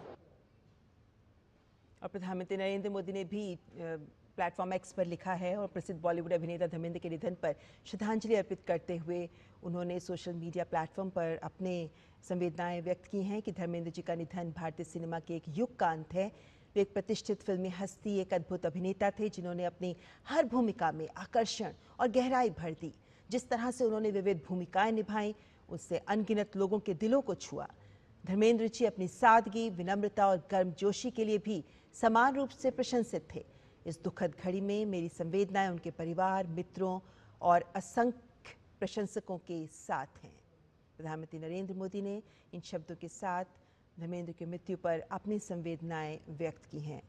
और प्रधानमंत्री नरेंद्र मोदी ने भी प्लेटफॉर्म एक्स पर लिखा है और प्रसिद्ध बॉलीवुड अभिनेता धर्मेंद्र के निधन पर श्रद्धांजलि अर्पित करते हुए उन्होंने सोशल मीडिया प्लेटफॉर्म पर अपने संवेदनाएं व्यक्त की हैं कि धर्मेंद्र जी का निधन भारतीय सिनेमा के एक युग का अंत है। वे एक प्रतिष्ठित फिल्मी हस्ती, एक अद्भुत अभिनेता थे जिन्होंने अपनी हर भूमिका में आकर्षण और गहराई भर दी। जिस तरह से उन्होंने विविध भूमिकाएं निभाई, उससे अनगिनत लोगों के दिलों को छुआ। धर्मेंद्र जी अपनी सादगी, विनम्रता और गर्मजोशी के लिए भी समान रूप से प्रशंसित थे। इस दुखद घड़ी में मेरी संवेदनाएं उनके परिवार, मित्रों और असंख्य प्रशंसकों के साथ हैं। प्रधानमंत्री नरेंद्र मोदी ने इन शब्दों के साथ धर्मेंद्र की मृत्यु पर अपनी संवेदनाएं व्यक्त की हैं।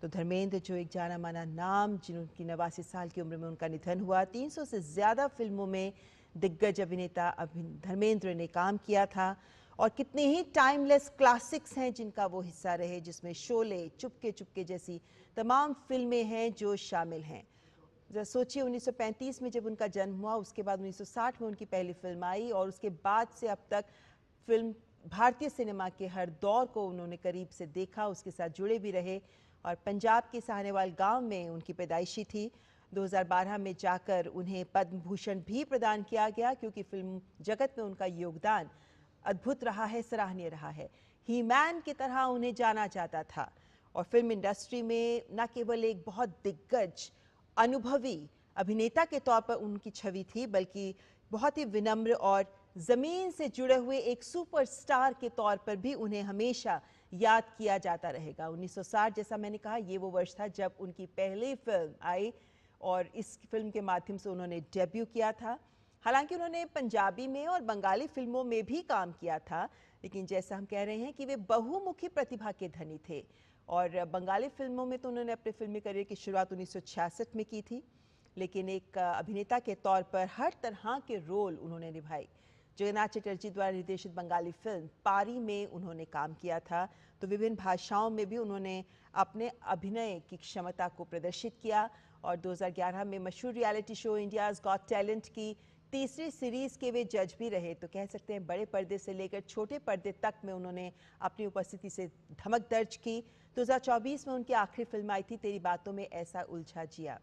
तो धर्मेंद्र जो एक जाना माना नाम, जिनकी 89 साल की उम्र में उनका निधन हुआ, 300 से ज़्यादा फिल्मों में दिग्गज अभिनेता धर्मेंद्र ने काम किया था और कितने ही टाइमलेस क्लासिक्स हैं जिनका वो हिस्सा रहे, जिसमें शोले, चुपके चुपके जैसी तमाम फिल्में हैं जो शामिल हैं। जरा सोचिए 1935 में जब उनका जन्म हुआ, उसके बाद 1960 में उनकी पहली फिल्म आई और उसके बाद से अब तक फिल्म भारतीय सिनेमा के हर दौर को उन्होंने करीब से देखा, उसके साथ जुड़े भी रहे। और पंजाब के साहनेवाल गांव में उनकी पैदाइशी थी। 2012 में जाकर उन्हें पद्म भूषण भी प्रदान किया गया क्योंकि फिल्म जगत में उनका योगदान अद्भुत रहा है, सराहनीय रहा है। ही मैन की तरह उन्हें जाना जाता था और फिल्म इंडस्ट्री में न केवल एक बहुत दिग्गज अनुभवी अभिनेता के तौर पर उनकी छवि थी, बल्कि बहुत ही विनम्र और जमीन से जुड़े हुए एक सुपरस्टार के तौर पर भी उन्हें हमेशा याद किया जाता रहेगा। 1960 जैसा मैंने कहा, ये वो वर्ष था जब उनकी पहली फिल्म आई और इस फिल्म के माध्यम से उन्होंने डेब्यू किया था। हालांकि उन्होंने पंजाबी में और बंगाली फिल्मों में भी काम किया था, लेकिन जैसा हम कह रहे हैं कि वे बहुमुखी प्रतिभा के धनी थे। और बंगाली फिल्मों में तो उन्होंने अपने फिल्मी करियर की शुरुआत 1966 में की थी, लेकिन एक अभिनेता के तौर पर हर तरह के रोल उन्होंने निभाई। जगन्नाथ चटर्जी द्वारा निर्देशित बंगाली फिल्म पारी में उन्होंने काम किया था, तो विभिन्न भाषाओं में भी उन्होंने अपने अभिनय की क्षमता को प्रदर्शित किया। और 2011 में मशहूर reality show India's got talent की तीसरी सीरीज के वे जज भी रहे। तो कह सकते हैं बड़े पर्दे से लेकर छोटे पर्दे तक में उन्होंने अपनी उपस्थिति से धमक दर्ज की। 2024 में उनकी आखिरी फिल्म आई थी तेरी बातों में ऐसा उलझा जिया।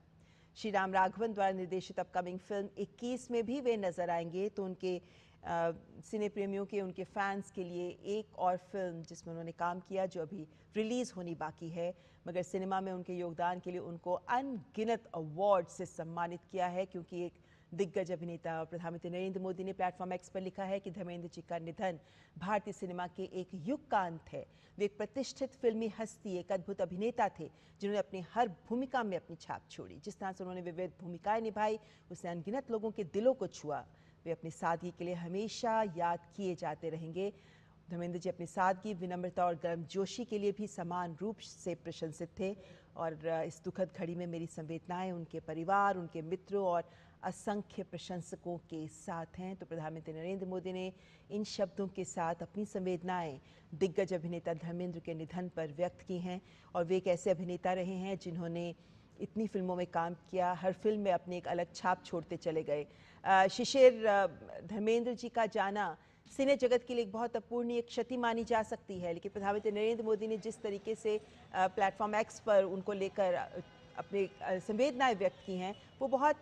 श्री राम राघवन द्वारा निर्देशित अपकमिंग फिल्म 21 में भी वे नजर आएंगे। तो उनके सिने प्रेमियों के, उनके फैंस के लिए एक और फिल्म जिसमें उन्होंने काम किया जो अभी रिलीज होनी बाकी है, मगर सिनेमा में उनके योगदान के लिए उनको अनगिनत अवार्ड से सम्मानित किया है क्योंकि एक दिग्गज अभिनेता। और प्रधानमंत्री नरेंद्र मोदी ने प्लेटफॉर्म एक्स पर लिखा है कि धर्मेंद्र जी का निधन भारतीय सिनेमा के एक युग का अंत है। वे एक प्रतिष्ठित फिल्मी हस्ती, एक अद्भुत अभिनेता थे जिन्होंने अपनी हर भूमिका में अपनी छाप छोड़ी। जिस तरह से उन्होंने विविध भूमिकाएं निभाई, उसने अनगिनत लोगों के दिलों को छुआ। वे अपनी सादगी के लिए हमेशा याद किए जाते रहेंगे। धर्मेंद्र जी अपनी सादगी, विनम्रता और गर्मजोशी के लिए भी समान रूप से प्रशंसित थे। और इस दुखद घड़ी में मेरी संवेदनाएं उनके परिवार, उनके मित्रों और असंख्य प्रशंसकों के साथ हैं। तो प्रधानमंत्री नरेंद्र मोदी ने इन शब्दों के साथ अपनी संवेदनाएं दिग्गज अभिनेता धर्मेंद्र के निधन पर व्यक्त की हैं। और वे एक ऐसे अभिनेता रहे हैं जिन्होंने इतनी फिल्मों में काम किया, हर फिल्म में अपनी एक अलग छाप छोड़ते चले गए। शिशिर, धर्मेंद्र जी का जाना सिने जगत के लिए एक बहुत अपूर्णीय क्षति मानी जा सकती है, लेकिन प्रधानमंत्री नरेंद्र मोदी ने जिस तरीके से प्लेटफॉर्म एक्स पर उनको लेकर अपनी संवेदनाएं व्यक्त की हैं, वो बहुत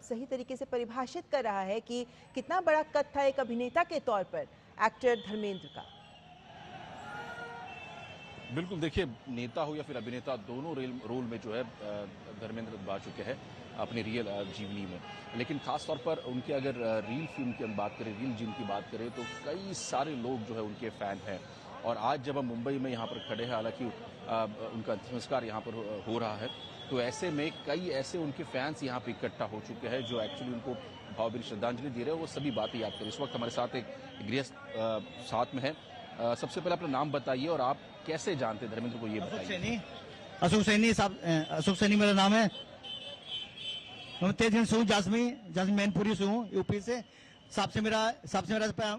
सही तरीके से परिभाषित कर रहा है कि कितना बड़ा कद था एक अभिनेता के तौर पर एक्टर धर्मेंद्र का।
बिल्कुल, देखिए नेता हो या फिर अभिनेता, दोनों रोल में जो है धर्मेंद्र निभा चुके हैं। अपने रियल जीवनी में। लेकिन ख़ास तौर पर उनके अगर रील फिल्म की हम बात करें, रील जिम की बात करें, तो कई सारे लोग जो है उनके फ़ैन हैं। और आज जब हम मुंबई में यहाँ पर खड़े हैं, हालांकि उनका संस्कार यहाँ पर हो रहा है, तो ऐसे में कई ऐसे उनके फैंस यहाँ पे इकट्ठा हो चुके हैं जो एक्चुअली उनको भावभीनी श्रद्धांजलि दे रहे हैं, वो सभी बातें याद करें। इस वक्त हमारे साथ एक गृहस्थ साथ में है। सबसे पहले अपना नाम बताइए और आप कैसे जानते हैं धर्मेंद्र को, ये बताइए।
अशोक सैनी साहब, अशोक सैनी मेरा नाम है। मैं तेज से हूँ, जासमी मैनपुरी से हूँ, यूपी से। साहब से मेरा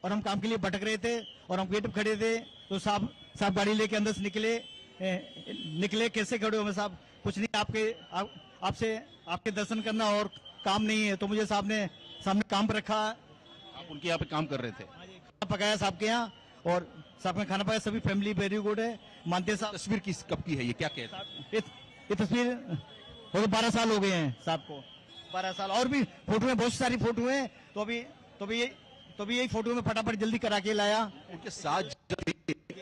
और हम काम के लिए भटक रहे थे और हम गेट पे खड़े थे, तो साहब गाड़ी लेके अंदर से निकले। कैसे खड़े हो? मैं साहब कुछ नहीं, आपसे आपके दर्शन करना और काम नहीं है, तो मुझे साहब ने सामने काम पर रखा।
आप उनके यहाँ पे काम कर रहे थे?
खाना पकाया साहब के यहाँ, और साहब ने खाना पकाया। सभी फैमिली वेरी गुड है, मानते साहब।
तस्वीर किस कब की है, ये क्या कहते हैं?
ये तस्वीर हो 12 साल हो गए हैं साहब को, 12 साल। और भी फोटो है, बहुत सारी फोटो है, तो भी यही फोटो में फटाफट जल्दी करा के लाया।
उनके साथ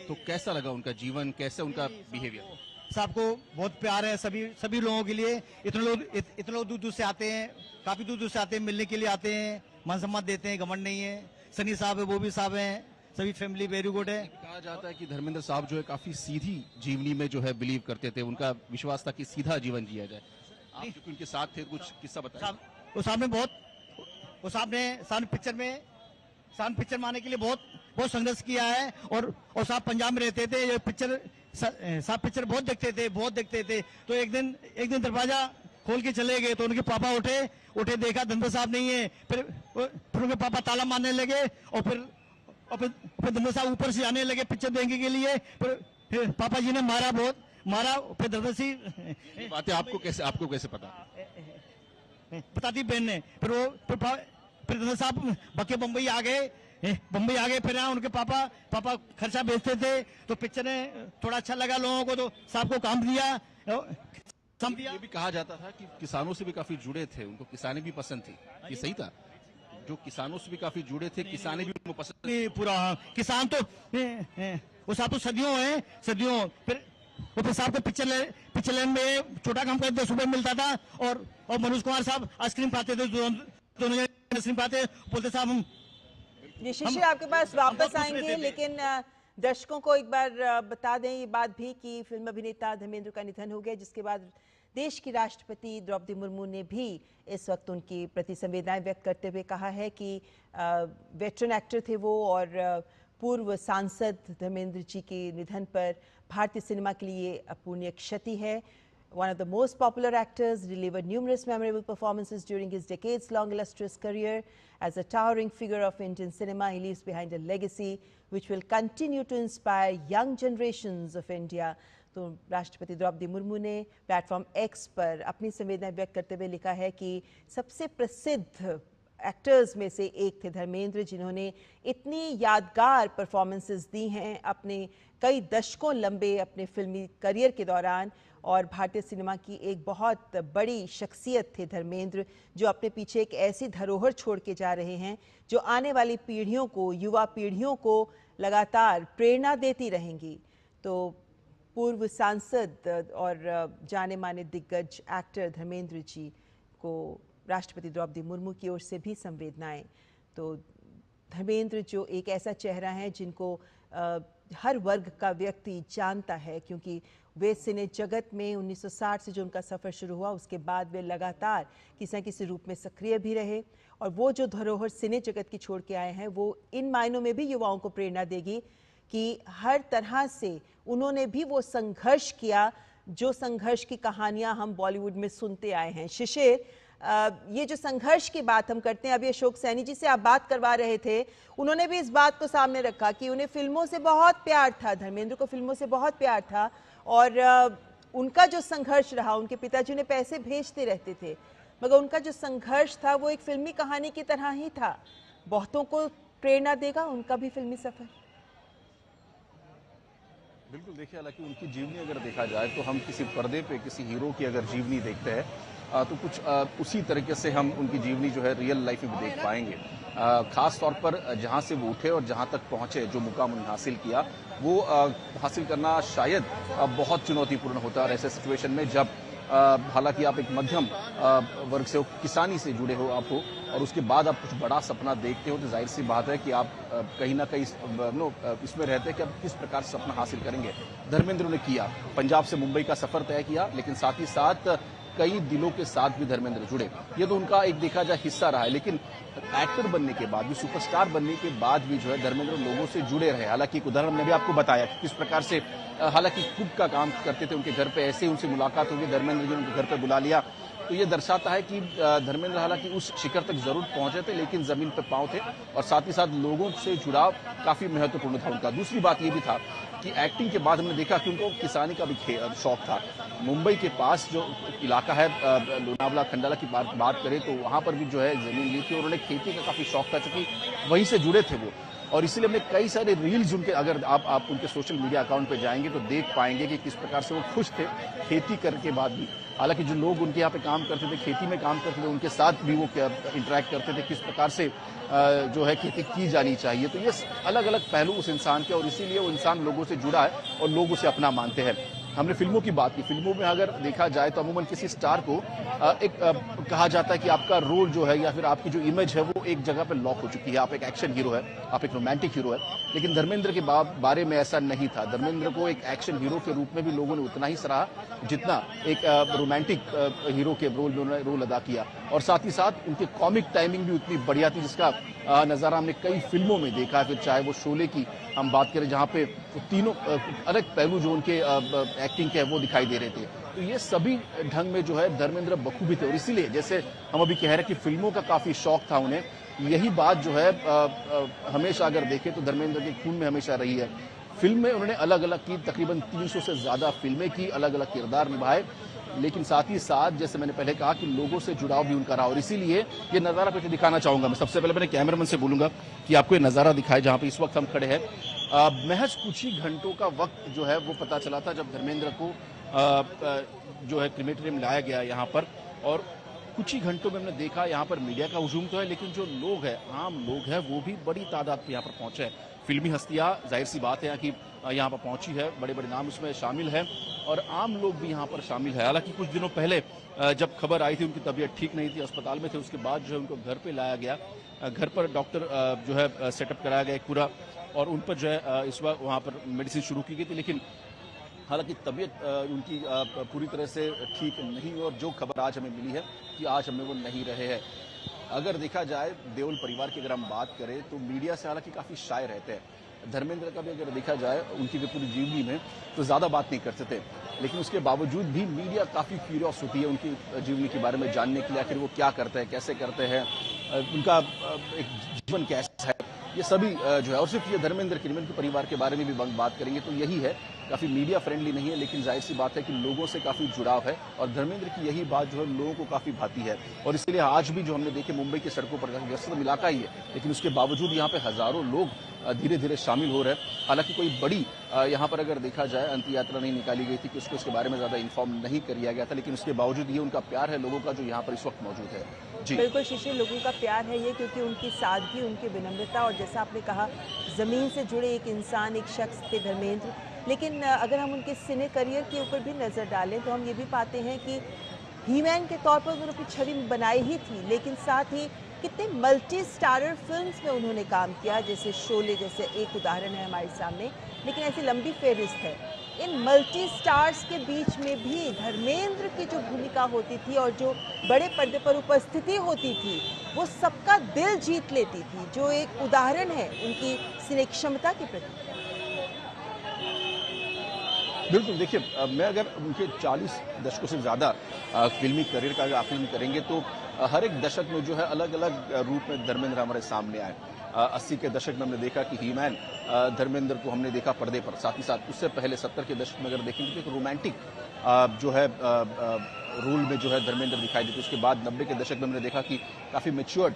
तो कैसा लगा उनका जीवन, कैसे उनका बिहेवियर?
साहब को बहुत प्यार है सभी लोगों के लिए। इतने लोग दूर दूर से आते हैं, काफी दूर दूर से आते हैं, मिलने के लिए आते हैं, मान सम्मान देते हैं, घमंड नहीं है। सनी साहब है, वो भी साहब हैं, सभी फैमिली वेरी गुड है।
कहा जाता है कि धर्मेंद्र साहब जो है काफी सीधी जीवनी में जो है बिलीव करते थे, उनका विश्वास था कि सीधा जीवन जिया जाए। आप क्योंकि उनके साथ थे, कुछ किस्सा बताइए।
वो साहब ने पिक्चर में आने के लिए बहुत संघर्ष किया है, और साहब पंजाब में रहते थे। ये साहब पिक्चर बहुत देखते थे। तो एक दिन दरवाजा खोल के चले गए, तो उनके पापा उठे, देखा धर्मेंद्र साहब नहीं है। फिर उनके पापा ताला मारने लगे, और फिर धर्मेंद्र साहब ऊपर से आने लगे पिक्चर देखने के लिए। फिर पापा जी ने मारा, फिर धर्मेंद्र सिंह।
बातें आपको कैसे पता?
बताती बहन ने। फिर धर्मेंद्र साहब बके बम्बई आ गए। फिर उनके पापा खर्चा बेचते थे, तो पिक्चर ने थोड़ा अच्छा लगा लोगों को, तो साहब को काम दिया।
ये भी कहा जाता था कि किसानों से भी काफी जुड़े थे, उनको किसानी भी पसंद थी, ये सही था? जो किसानों से भी काफी जुड़े थे, किसानी भी उनको पसंद
नहीं। पूरा किसान तो वो साहब तो सदियों। फिर साहब को पिक्चर लाइन में छोटा काम करते, 10 रुपए मिलता था, और मनोज कुमार साहब आइसक्रीम खाते थे, दोनों आइसक्रीम खाते, बोलते साहब हम
जी शिशिर आपके पास वापस आएंगे, लेकिन दर्शकों को एक बार बता दें ये बात भी कि फिल्म अभिनेता धर्मेंद्र का निधन हो गया, जिसके बाद देश की राष्ट्रपति द्रौपदी मुर्मू ने भी इस वक्त उनकी प्रति संवेदनाएं व्यक्त करते हुए कहा है कि वेटरन एक्टर थे वो, और पूर्व सांसद धर्मेंद्र जी के निधन पर भारतीय सिनेमा के लिए अपूर्णीय क्षति है। One of the most popular actors, delivered numerous memorable performances during his decades-long illustrious career. As a towering figure of Indian cinema, he leaves behind a legacy which will continue to inspire young generations of India. तो राष्ट्रपति द्रौपदी मुर्मू ने platform X पर अपनी संवेदनाएं व्यक्त करते हुए लिखा है कि सबसे प्रसिद्ध एक्टर्स में से एक थे धर्मेंद्र, जिन्होंने इतनी यादगार परफॉर्मेंसेस दी हैं अपने कई दशकों लंबे अपने फिल्मी करियर के दौरान, और भारतीय सिनेमा की एक बहुत बड़ी शख्सियत थे धर्मेंद्र, जो अपने पीछे एक ऐसी धरोहर छोड़ के जा रहे हैं जो आने वाली पीढ़ियों को, युवा पीढ़ियों को लगातार प्रेरणा देती रहेंगी। तो पूर्व सांसद और जाने माने दिग्गज एक्टर धर्मेंद्र जी को राष्ट्रपति द्रौपदी मुर्मू की ओर से भी संवेदनाएं। तो धर्मेंद्र जो एक ऐसा चेहरा है जिनको हर वर्ग का व्यक्ति जानता है, क्योंकि वे सिने जगत में 1960 से जो उनका सफ़र शुरू हुआ, उसके बाद वे लगातार किसी न किसी रूप में सक्रिय भी रहे, और वो जो धरोहर सिने जगत की छोड़ के आए हैं वो इन मायनों में भी युवाओं को प्रेरणा देगी कि हर तरह से उन्होंने भी वो संघर्ष किया जो संघर्ष की कहानियां हम बॉलीवुड में सुनते आए हैं। शिशिर, ये जो संघर्ष की बात हम करते हैं, अभी अशोक सैनी जी से आप बात करवा रहे थे, उन्होंने भी इस बात को सामने रखा कि उन्हें फिल्मों से बहुत प्यार था, धर्मेंद्र को फिल्मों से बहुत प्यार था, और उनका जो संघर्ष रहा, उनके पिताजी उन्हें पैसे भेजते रहते थे, मगर उनका जो संघर्ष था वो एक फिल्मी कहानी की तरह ही था। बहुतों को प्रेरणा देगा उनका भी फिल्मी सफर।
बिल्कुल, देखिए हालांकि उनकी जीवनी अगर देखा जाए तो हम किसी पर्दे पे किसी हीरो की अगर जीवनी देखते हैं तो कुछ उसी तरीके से हम उनकी जीवनी जो है रियल लाइफ में भी देख पाएंगे। खास तौर पर जहां से वो उठे और जहां तक पहुंचे, जो मुकाम उन्होंने हासिल किया, वो हासिल करना शायद बहुत चुनौतीपूर्ण होता है। और ऐसे सिचुएशन में जब हालांकि आप एक मध्यम वर्ग से हो, किसानी से जुड़े हो आप हो, और उसके बाद आप कुछ बड़ा सपना देखते हो, तो जाहिर सी बात है कि आप कहीं ना कहीं इसमें रहते हैं कि आप किस प्रकार से सपना हासिल करेंगे। धर्मेंद्र ने किया, पंजाब से मुंबई का सफर तय किया, लेकिन साथ ही साथ कई दिलों के साथ भी धर्मेंद्र जुड़े। ये तो उनका एक देखा जाए हिस्सा रहा है, लेकिन एक्टर बनने के बाद भी, सुपरस्टार बनने के बाद भी जो है धर्मेंद्र लोगों से जुड़े रहे। हालांकि एक उदाहरण मैंने भी आपको बताया कि किस प्रकार से हालांकि कुक का काम करते थे उनके घर पे, ऐसे ही उनसे मुलाकात होगी, धर्मेंद्र जी ने उनके घर पे बुला लिया। तो ये दर्शाता है कि धर्मेंद्र हालांकि उस शिखर तक जरूर पहुंचे थे, लेकिन जमीन पर पांव थे, और साथ ही साथ लोगों से जुड़ाव काफी महत्वपूर्ण था उनका। दूसरी बात ये भी था कि एक्टिंग के बाद हमने देखा कि उनको किसानी का भी शौक था। मुंबई के पास जो इलाका है लोनावला खंडाला की बात करें तो वहां पर भी जो है जमीन ली थी, और उन्हें खेती का काफी शौक था, चूंकि वहीं से जुड़े थे वो। और इसीलिए हमने कई सारे रील्स उनके, अगर आप उनके सोशल मीडिया अकाउंट पे जाएंगे तो देख पाएंगे कि किस प्रकार से वो खुश थे खेती करके बाद भी। हालांकि जो लोग उनके यहाँ पे काम करते थे, खेती में काम करते थे, उनके साथ भी वो इंटरेक्ट करते थे, किस प्रकार से जो है खेती की जानी चाहिए। तो ये अलग अलग पहलू उस इंसान के, और इसीलिए वो इंसान लोगों से जुड़ा है और लोग उसे अपना मानते हैं। हमने फिल्मों की बात की, फिल्मों में अगर देखा जाए तो अमूमन किसी स्टार को कहा जाता है कि आपका रोल जो है या फिर आपकी जो इमेज है वो एक जगह पे लॉक हो चुकी है, आप एक एक्शन हीरो है, आप एक रोमांटिक हीरो है। लेकिन धर्मेंद्र के बारे में ऐसा नहीं था। धर्मेंद्र को एक एक्शन हीरो के रूप में भी लोगों ने उतना ही सराहा जितना एक रोमांटिक हीरो के रोल में उन्होंने रोल अदा किया, और साथ ही साथ उनकी कॉमिक टाइमिंग भी उतनी बढ़िया थी, जिसका नजारा हमने कई फिल्मों में देखा है। फिर चाहे वो शोले की हम बात करें, जहां पे तीनों अलग पहलू जो उनके एक्टिंग के है वो दिखाई दे रहे थे। तो ये सभी ढंग में जो है धर्मेंद्र बखूबी थे, और इसीलिए जैसे हम अभी कह रहे हैं कि फिल्मों का काफी शौक था उन्हें, यही बात जो है हमेशा अगर देखें तो धर्मेंद्र के खून में हमेशा रही है। फिल्म में उन्होंने अलग अलग की, तकरीबन 300 से ज्यादा फिल्में की, अलग अलग किरदार निभाए, लेकिन साथ ही साथ जैसे मैंने पहले कहा कि लोगों से जुड़ाव भी उनका रहा, और इसीलिए ये नजारा पे दिखाना चाहूंगा। मैं सबसे पहले मैंने कैमरामैन से बोलूंगा कि आपको ये नजारा दिखाए जहां पे इस वक्त हम खड़े हैं। महज कुछ ही घंटों का वक्त जो है वो पता चला था जब धर्मेंद्र को जो है क्रिमेटोरियम लाया गया यहाँ पर, और कुछ ही घंटों में हमने देखा यहाँ पर मीडिया का हुजूम तो है, लेकिन जो लोग हैं, आम लोग हैं, वो भी बड़ी तादाद में यहाँ पर पहुंचे हैं। फिल्मी हस्तियां जाहिर सी बात है कि यहाँ पर पहुंची है, बड़े बड़े नाम उसमें शामिल हैं, और आम लोग भी यहाँ पर शामिल है। हालांकि कुछ दिनों पहले जब खबर आई थी उनकी तबीयत ठीक नहीं थी, अस्पताल में थे, उसके बाद जो है उनको घर पे लाया गया, घर पर डॉक्टर जो है सेटअप कराया गया एक पूरा, और उन पर जो है इस वक्त वहाँ पर मेडिसिन शुरू की गई थी। लेकिन हालांकि तबीयत उनकी पूरी तरह से ठीक नहीं हुई, और जो खबर आज हमें मिली है कि आज हमें वो नहीं रहे हैं। अगर देखा जाए देओल परिवार की अगर हम बात करें तो मीडिया से हालांकि काफ़ी शाय रहते हैं। धर्मेंद्र का भी अगर देखा जाए उनकी पूरी जीवनी में तो ज़्यादा बात नहीं करते थे, लेकिन उसके बावजूद भी मीडिया काफ़ी क्यूरियस होती है उनकी जीवनी के बारे में जानने के लिए, आखिर वो क्या करते हैं, कैसे करते हैं, उनका एक जीवन कैसा है, ये सभी जो है। और सिर्फ ये धर्मेंद्र के परिवार के बारे में भी बात करेंगे तो यही है, काफ़ी मीडिया फ्रेंडली नहीं है, लेकिन जाहिर सी बात है कि लोगों से काफ़ी जुड़ाव है, और धर्मेंद्र की यही बात जो है लोगों को काफ़ी भाती है। और इसलिए आज भी जो हमने देखे मुंबई की सड़कों पर, व्यस्ततम इलाका ही है, लेकिन उसके बावजूद यहाँ पे हजारों लोग धीरे धीरे शामिल हो रहे हैं। हालांकि कोई बड़ी यहाँ पर अगर देखा जाए अंत यात्रा नहीं निकाली गई थी कि उसको इसके बारे में ज़्यादा इन्फॉर्म नहीं किया गया था, लेकिन उसके बावजूद ये उनका प्यार है लोगों का जो यहाँ पर इस वक्त मौजूद है। जी
बिल्कुल शिशिर, लोगों का प्यार है ये, क्योंकि उनकी सादगी, उनकी विनम्रता, और जैसा आपने कहा ज़मीन से जुड़े एक इंसान, एक शख्स थे धर्मेंद्र। लेकिन अगर हम उनके सिने करियर के ऊपर भी नज़र डालें तो हम ये भी पाते हैं कि हीमैन के तौर पर उन्होंने अपनी छवि बनाई ही थी, लेकिन साथ ही कितने मल्टी स्टारर फिल्म्स में उन्होंने काम किया, जैसे शोले जैसे एक उदाहरण है हमारे सामने, लेकिन ऐसी लंबी फेहरिस्त है। इन मल्टी स्टार्स के बीच में भी धर्मेंद्र की जो भूमिका होती थी और जो बड़े पर्दे पर उपस्थिति होती थी वो सबका दिल जीत लेती थी, जो एक उदाहरण है उनकी सिने क्षमता के प्रति।
बिल्कुल, देखिए मैं अगर उनके 40 दशकों से ज़्यादा फिल्मी करियर का अगर आकलन करेंगे तो हर एक दशक में जो है अलग अलग रूप में धर्मेंद्र हमारे सामने आए। 80 के दशक में हमने देखा कि हीमैन धर्मेंद्र को हमने देखा पर्दे पर, साथ ही साथ उससे पहले 70 के दशक में अगर देखेंगे तो एक रोमांटिक जो है रोल में जो है धर्मेंद्र दिखाई देते। उसके बाद 90 के दशक में हमने देखा कि काफ़ी मैच्योर्ड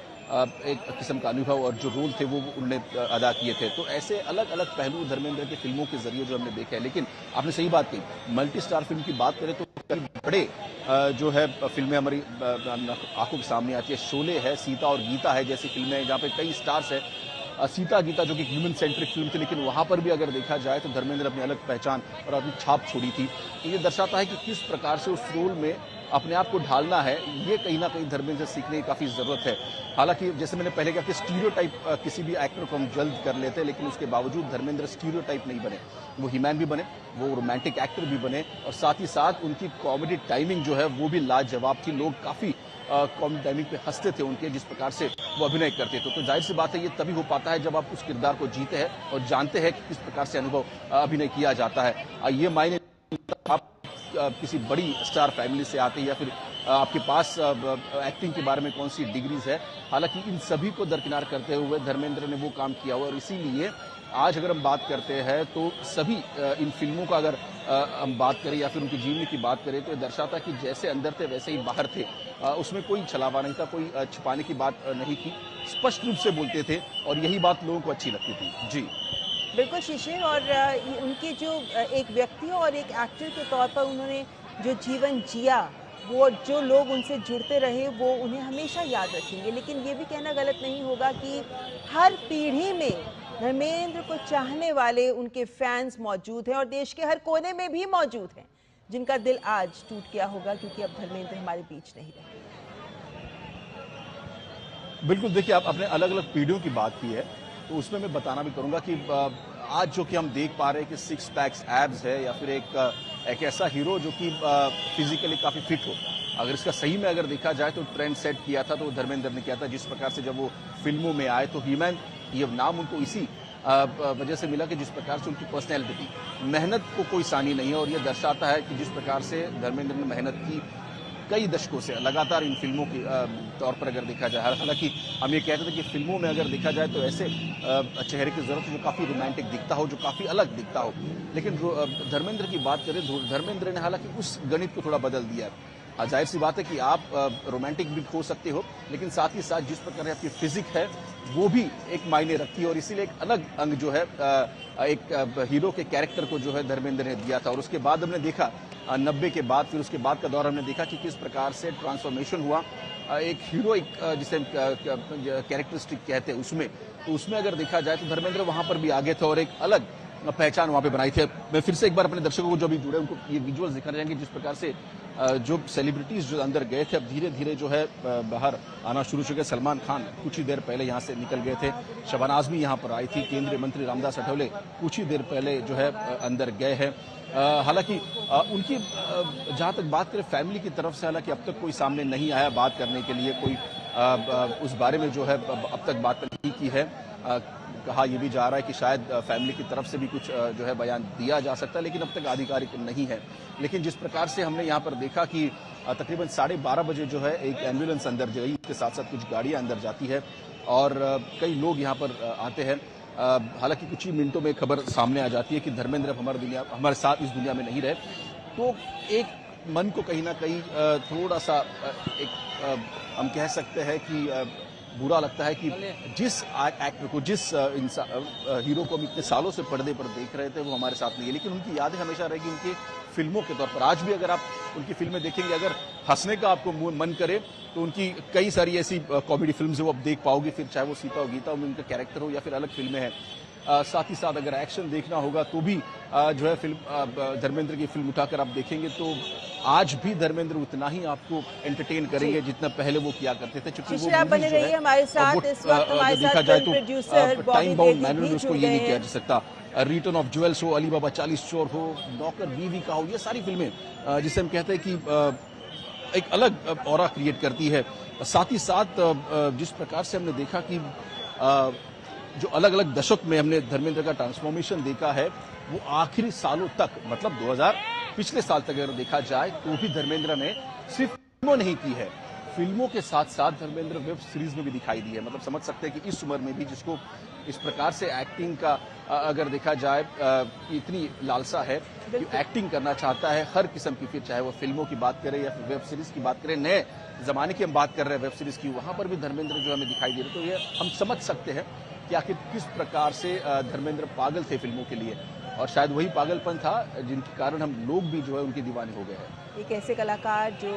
एक किस्म का अनुभव और जो रोल थे वो उन्होंने अदा किए थे। तो ऐसे अलग अलग पहलू धर्मेंद्र के फिल्मों के जरिए जो हमने देखे हैं। लेकिन आपने सही बात कही, मल्टी स्टार फिल्म की बात करें तो कई बड़े जो है फिल्में हमारी आंखों के सामने आती है। शोले है, सीता और गीता है जैसी फिल्में जहाँ पे कई स्टार्स है, सीता गीता जो कि ह्यूमन सेंट्रिक फिल्म थी, लेकिन वहां पर भी अगर देखा जाए तो धर्मेंद्र अपनी अलग पहचान और अपनी छाप छोड़ी थी। तो ये दर्शाता है कि किस प्रकार से उस रोल में अपने आप को ढालना है, ये कहीं ना कहीं धर्मेंद्र से सीखने की काफ़ी ज़रूरत है। हालांकि जैसे मैंने पहले कहा कि स्टीरियोटाइप किसी भी एक्टर को हम जल्द कर लेते हैं, लेकिन उसके बावजूद धर्मेंद्र स्टीरियोटाइप नहीं बने। वो हीमैन भी बने, वो रोमांटिक एक्टर भी बने, और साथ ही साथ उनकी कॉमेडी टाइमिंग जो है वो भी लाजवाब थी। लोग काफ़ी कॉमेडी टाइमिंग पे हंसते थे उनके, जिस प्रकार से वो अभिनय करते थे। तो जाहिर सी बात है ये तभी हो पाता है जब आप उस किरदार को जीते हैं और जानते हैं कि किस प्रकार से अनुभव अभिनय किया जाता है। ये मायने आप किसी बड़ी स्टार फैमिली से आते हैं या फिर आपके पास एक्टिंग के बारे में कौन सी डिग्रीज है। हालांकि इन सभी को दरकिनार करते हुए धर्मेंद्र ने वो काम किया हुआ, और इसीलिए आज अगर हम बात करते हैं तो सभी इन फिल्मों का अगर हम बात करें या फिर उनकी जीवनी की बात करें तो ये दर्शाता कि जैसे अंदर थे वैसे ही बाहर थे। उसमें कोई छलावा नहीं था, कोई छिपाने की बात नहीं की, स्पष्ट रूप से बोलते थे और यही बात लोगों को अच्छी लगती थी। जी
बिल्कुल शिशिर, और उनके जो एक व्यक्ति और एक एक्टर के तौर पर उन्होंने जो जीवन जिया, वो जो लोग उनसे जुड़ते रहे वो उन्हें हमेशा याद रखेंगे। लेकिन ये भी कहना गलत नहीं होगा कि हर पीढ़ी में धर्मेंद्र को चाहने वाले उनके फैंस मौजूद हैं और देश के हर कोने में भी मौजूद हैं, जिनका दिल आज टूट गया होगा क्योंकि अब धर्मेंद्र हमारे बीच नहीं रहे।
बिल्कुल, देखिए आप अपने अलग अलग पीढ़ियों की बात की है तो उसमें मैं बताना भी करूंगा कि आज जो कि हम देख पा रहे हैं कि 6 पैक्स एब्स है या फिर एक ऐसा हीरो जो कि फिजिकली काफी फिट हो। अगर इसका सही में अगर देखा जाए तो ट्रेंड सेट किया था तो धर्मेंद्र ने किया था। जिस प्रकार से जब वो फिल्मों में आए तो हीमैन ये नाम उनको इसी वजह से मिला कि जिस प्रकार से उनकी पर्सनैलिटी थी। मेहनत को कोई सानी नहीं है और ये दर्शाता है कि जिस प्रकार से धर्मेंद्र ने मेहनत की कई दशकों से लगातार इन फिल्मों के तौर पर अगर देखा जाए। हालांकि हम ये कहते थे कि फिल्मों में अगर देखा जाए तो ऐसे चेहरे की जरूरत है जो काफ़ी रोमांटिक दिखता हो, जो काफ़ी अलग दिखता हो। लेकिन धर्मेंद्र की बात करें, धर्मेंद्र ने हालांकि उस गणित को थोड़ा बदल दिया है। जाहिर सी बात है कि आप रोमांटिक भी हो सकते हो, लेकिन साथ ही साथ जिस प्रकार आपकी फिजिक है वो भी एक मायने रखती है और इसीलिए एक अलग अंग जो है एक हीरो के कैरेक्टर को जो है धर्मेंद्र ने दिया था। और उसके बाद हमने देखा 90 के बाद, फिर उसके बाद का दौर हमने देखा कि किस प्रकार से ट्रांसफॉर्मेशन हुआ एक हीरोइक जिसे कैरेक्टरिस्टिक कहते हैं उसमें अगर देखा जाए तो धर्मेंद्र वहां पर भी आगे थे और एक अलग पहचान वहां पे बनाई थी। मैं फिर से एक बार अपने दर्शकों को जो भी जुड़े उनको ये विजुअल्स दिखाने जाएंगे जिस प्रकार से जो सेलिब्रिटीज जो अंदर गए थे अब धीरे धीरे जो है बाहर आना शुरू हो चुके। सलमान खान कुछ ही देर पहले यहाँ से निकल गए थे, शबाना आजमी यहाँ पर आई थी, केंद्रीय मंत्री रामदास अठवले कुछ ही देर पहले जो है अंदर गए हैं। हालांकि उनकी जहां तक बात करें फैमिली की तरफ से, हालांकि अब तक कोई सामने नहीं आया बात करने के लिए, कोई उस बारे में जो है अब तक बात नहीं की है। कहा यह भी जा रहा है कि शायद फैमिली की तरफ से भी कुछ जो है बयान दिया जा सकता है, लेकिन अब तक आधिकारिक नहीं है। लेकिन जिस प्रकार से हमने यहाँ पर देखा कि तकरीबन 12:30 बजे जो है एक एम्बुलेंस अंदर गई, इसके साथ साथ कुछ गाड़ियाँ अंदर जाती है और कई लोग यहाँ पर आते हैं। हालांकि कुछ ही मिनटों में खबर सामने आ जाती है कि धर्मेंद्र अब हमारे साथ इस दुनिया में नहीं रहे। तो एक मन को कहीं ना कहीं थोड़ा सा एक हम कह सकते हैं कि बुरा लगता है कि जिस एक्टर को, जिस हीरो को हम इतने सालों से पर्दे पर देख रहे थे वो हमारे साथ नहीं है, लेकिन उनकी यादें हमेशा रहेगी उनकी फिल्मों के तौर पर। आज भी अगर आप उनकी फिल्में देखेंगे, अगर हंसने का आपको मन करे तो उनकी कई सारी ऐसी कॉमेडी फिल्म्स जो आप देख पाओगे, फिर चाहे वो सीता और गीता में उनका कैरेक्टर हो या फिर अलग फिल्में हैं। साथ ही साथ अगर एक्शन देखना होगा तो भी जो है फिल्म धर्मेंद्र की फिल्म उठाकर आप देखेंगे तो आज भी धर्मेंद्र उतना ही आपको एंटरटेन करेंगे जितना पहले वो किया करते थे। चूंकि वो
बने रहिए हमारे साथ, इस वक्त हमारे साथ film producer
time bound manner में उसको ये नहीं किया जा सकता। रिटर्न ऑफ ज्वेल्स हो, अली बाबा 40 चोर हो, नौकर बीवी का हो, ये सारी फिल्में जिसे हम कहते हैं कि एक अलग ऑरा क्रिएट करती है। साथ ही साथ जिस प्रकार से हमने देखा कि जो अलग अलग दशक में हमने धर्मेंद्र का ट्रांसफॉर्मेशन देखा है वो आखिरी सालों तक, मतलब 2000 पिछले साल तक अगर देखा जाए तो भी धर्मेंद्र ने सिर्फ फिल्मों नहीं की है, फिल्मों के साथ साथ धर्मेंद्र वेब सीरीज में भी दिखाई दी है। मतलब समझ सकते हैं कि इस उम्र में भी जिसको इस प्रकार से एक्टिंग का अगर देखा जाए इतनी लालसा है कि एक्टिंग करना चाहता है हर किस्म की, फिर चाहे वो फिल्मों की बात करें या फिर वेब सीरीज की बात करें, नए जमाने की हम बात कर रहे हैं वेब सीरीज की, वहां पर भी धर्मेंद्र जो हमें दिखाई दे रहे। तो ये हम समझ सकते हैं कि आखिर किस प्रकार से धर्मेंद्र पागल थे फिल्मों के लिए, और शायद वही पागलपन था जिनके कारण हम लोग भी जो है उनके दीवाने हो गए हैं।
एक ऐसे कलाकार जो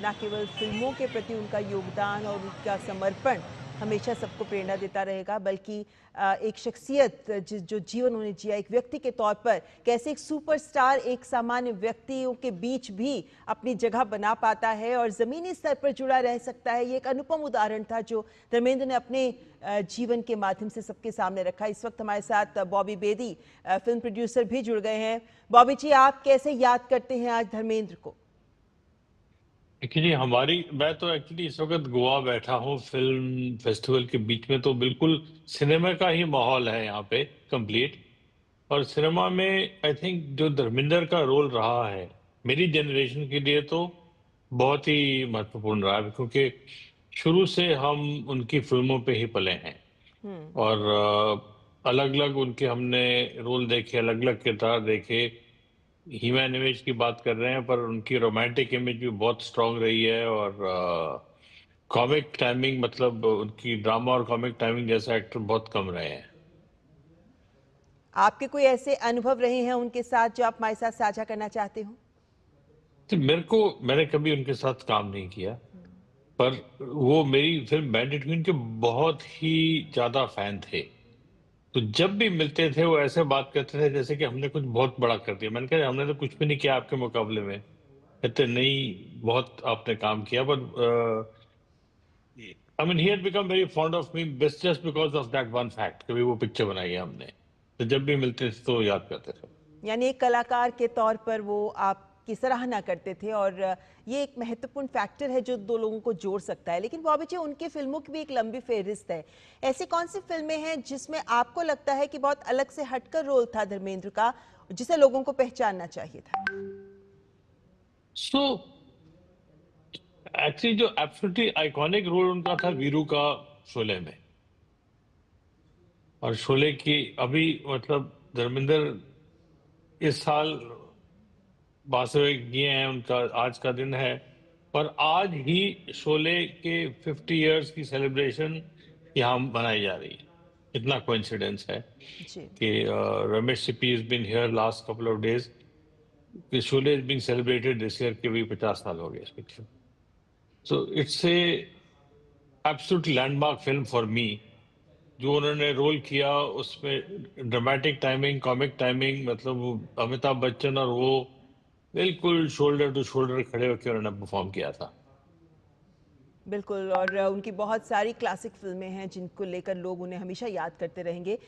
न केवल फिल्मों के प्रति उनका योगदान और उनका समर्पण हमेशा सबको प्रेरणा देता रहेगा, बल्कि एक शख्सियत जो जीवन उन्होंने जिया एक व्यक्ति के तौर पर, कैसे एक सुपरस्टार एक सामान्य व्यक्तियों के बीच भी अपनी जगह बना पाता है और ज़मीनी स्तर पर जुड़ा रह सकता है। ये एक अनुपम उदाहरण था जो धर्मेंद्र ने अपने जीवन के माध्यम से सबके सामने रखा। इस वक्त हमारे साथ बॉबी बेदी फिल्म प्रोड्यूसर भी जुड़ गए हैं। बॉबी जी, आप कैसे याद करते हैं आज धर्मेंद्र को?
एक्चुअली मैं तो एक्चुअली इस वक्त गोवा बैठा हूँ फिल्म फेस्टिवल के बीच में, तो बिल्कुल सिनेमा का ही माहौल है यहाँ पे कंप्लीट। और सिनेमा में आई थिंक जो धर्मेंद्र का रोल रहा है मेरी जनरेशन के लिए तो बहुत ही महत्वपूर्ण रहा है, क्योंकि शुरू से हम उनकी फिल्मों पे ही पले हैं और अलग अलग उनके हमने रोल देखे, अलग अलग किरदार देखे। ह्यूमन इमेज की बात कर रहे हैं, पर उनकी रोमांटिक इमेज भी बहुत स्ट्रांग रही है। और कॉमिक टाइमिंग, मतलब उनकी ड्रामा और कॉमिक टाइमिंग जैसे एक्टर बहुत कम रहे हैं।
आपके कोई ऐसे अनुभव रहे हैं उनके साथ जो आप हमारे साथ साझा करना चाहते हो?
तो मैंने कभी उनके साथ काम नहीं किया, पर वो मेरी फिल्म बैंडिट क्वीन के बहुत ही ज्यादा फैन थे। तो जब भी मिलते थे वो ऐसे बात करते थे जैसे कि हमने कुछ बहुत बड़ा कर दिया। मैंने कहा हमने तो कुछ भी नहीं किया आपके मुकाबले में। कहते नहीं, बहुत आपने काम किया, but I mean he had become very fond of me just because of that one fact, कभी वो पिक्चर बनाई है हमने। तो जब भी मिलते थे तो याद करते थे।
यानी एक कलाकार के तौर पर वो आपकी सराहना करते थे और ये एक महत्वपूर्ण फैक्टर है जो दो लोगों को जोड़ सकता है। लेकिन बॉबी जी, उनकी फिल्मों की भी एक लंबी फेहरिस्त है। ऐसी कौन सी फिल्में हैं जिसमें आपको लगता है कि बहुत अलग से हटकर रोल था धर्मेंद्र का, जिसे लोगों को पहचानना चाहिए था?
एक्चुअली जो एब्सोल्युटली आइकॉनिक रोल उनका था वीरू का शोले में। और शोले की अभी मतलब धर्मेंद्र इस साल 62 किए हैं, उनका आज का दिन है, पर आज ही शोले के 50 इयर्स की सेलिब्रेशन यहाँ मनाई जा रही है। इतना कोइंसिडेंस है कि Ramesh Sippy has been here last couple of days। Sholay is being celebrated this year के भी 50 साल हो गए इस picture. So it's a absolute landmark film for me। जो उन्होंने रोल किया उसमें ड्रामेटिक टाइमिंग, कॉमिक टाइमिंग, मतलब अमिताभ बच्चन और वो बिल्कुल शोल्डर टू शोल्डर खड़े होकर उन्होंने परफॉर्म किया था।
बिल्कुल, और उनकी बहुत सारी क्लासिक फिल्में हैं जिनको लेकर लोग उन्हें हमेशा याद करते रहेंगे।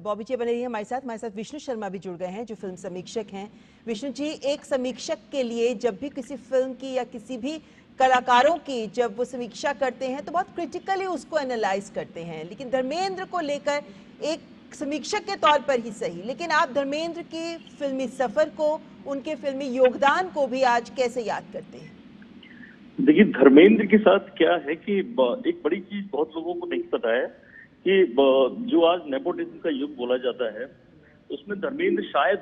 बॉबी जी बने रही है हमारे साथ विष्णु शर्मा भी जुड़ गए हैं जो फिल्म समीक्षक हैं। विष्णु जी, एक समीक्षक के लिए जब भी किसी फिल्म की या किसी भी कलाकारों की जब वो समीक्षा करते हैं तो बहुत क्रिटिकली उसको एनालाइज करते हैं, लेकिन धर्मेंद्र को लेकर एक समीक्षक के तौर पर ही सही, लेकिन आप धर्मेंद्र के फिल्मी सफर को, उनके फिल्मी योगदान को भी आज कैसे याद करते हैं?
देखिए, धर्मेंद्र के साथ क्या है कि एक बड़ी चीज बहुत लोगों को नहीं पता है कि जो आज नेपोटिज्म का युग बोला जाता है उसमें धर्मेंद्र शायद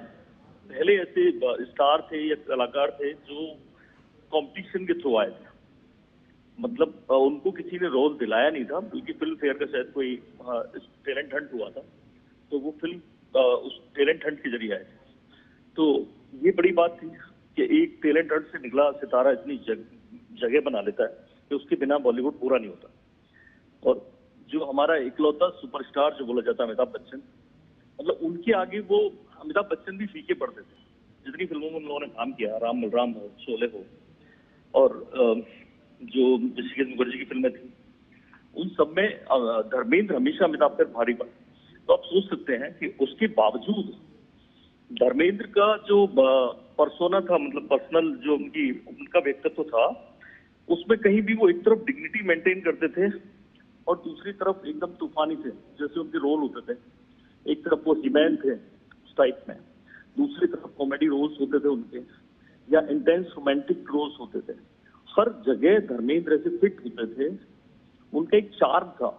पहले ऐसे स्टार थे या कलाकार थे जो कंपटीशन के थ्रू आए थे। मतलब उनको किसी ने रोल दिलाया नहीं था, बल्कि फिल्म फेयर का शायद कोई टैलेंट हंट हुआ था, तो वो फिल्म उस टैलेंट हंट के जरिए आए थे। तो ये बड़ी बात थी कि एक टैलेंट हंट से निकला सितारा इतनी जगह बना लेता है कि उसके बिना बॉलीवुड पूरा नहीं होता। और जो हमारा इकलौता सुपरस्टार जो बोला जाता है अमिताभ बच्चन, मतलब उनके आगे वो अमिताभ बच्चन भी फीके पड़ते थे। जितनी फिल्मों में उन लोगों ने काम किया, राम बलराम हो, शोले हो, और जो ऋषिकेश मुखर्जी की फिल्में थी, उन सब में धर्मेंद्र हमेशा अमिताभ पर भारी पड़ा। तो आप सोच सकते हैं कि उसके बावजूद धर्मेंद्र का जो पर्सोना था, मतलब पर्सनल जो उनका व्यक्तित्व था, उसमें कहीं भी वो एक तरफ डिग्निटी मेंटेन करते थे और दूसरी तरफ एकदम तूफानी थे, जैसे उनके रोल होते थे। एक तरफ वो हीमैन थे उस टाइप में, दूसरी तरफ कॉमेडी रोल्स होते थे उनके, या इंटेंस रोमांटिक रोल्स होते थे। हर जगह धर्मेंद्र ऐसे फिट होते थे। उनका एक चार्म था,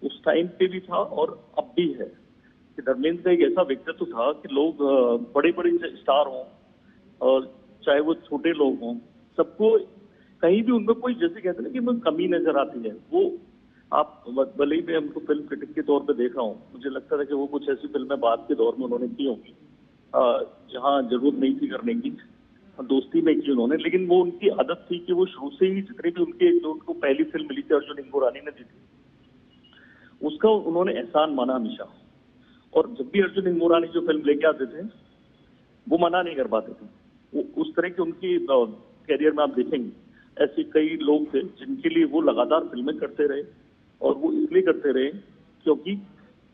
उस टाइम पे भी था और अब भी है, कि धर्मेंद्र का एक ऐसा व्यक्तित्व था कि लोग बड़े बड़े स्टार हों और चाहे वो छोटे लोग हों, सबको कहीं भी उनमें कोई, जैसे कहते हैं ना कि उनमें कमी नजर आती है। वो आप भले ही मैं उनको फिल्म क्रिटिक के तौर पे देखा हूँ, मुझे लगता था कि वो कुछ ऐसी फिल्में बाद के दौर में उन्होंने की होंगी जहाँ जरूरत नहीं थी करने की, दोस्ती में की उन्होंने, लेकिन वो उनकी आदत थी कि वो शुरू से ही जितने भी उनको पहली फिल्म मिली थी अर्जुन इंगोरानी ने दी थी,
उसका उन्होंने एहसान माना हमेशा। और जब भी अर्जुन इंगोरानी जो फिल्म लेके आते थे वो मना नहीं कर पाते थे। वो उस तरह की उनकी कैरियर में आप देखेंगे ऐसे कई लोग थे जिनके लिए वो लगातार फिल्में करते रहे, और वो इसलिए करते रहे क्योंकि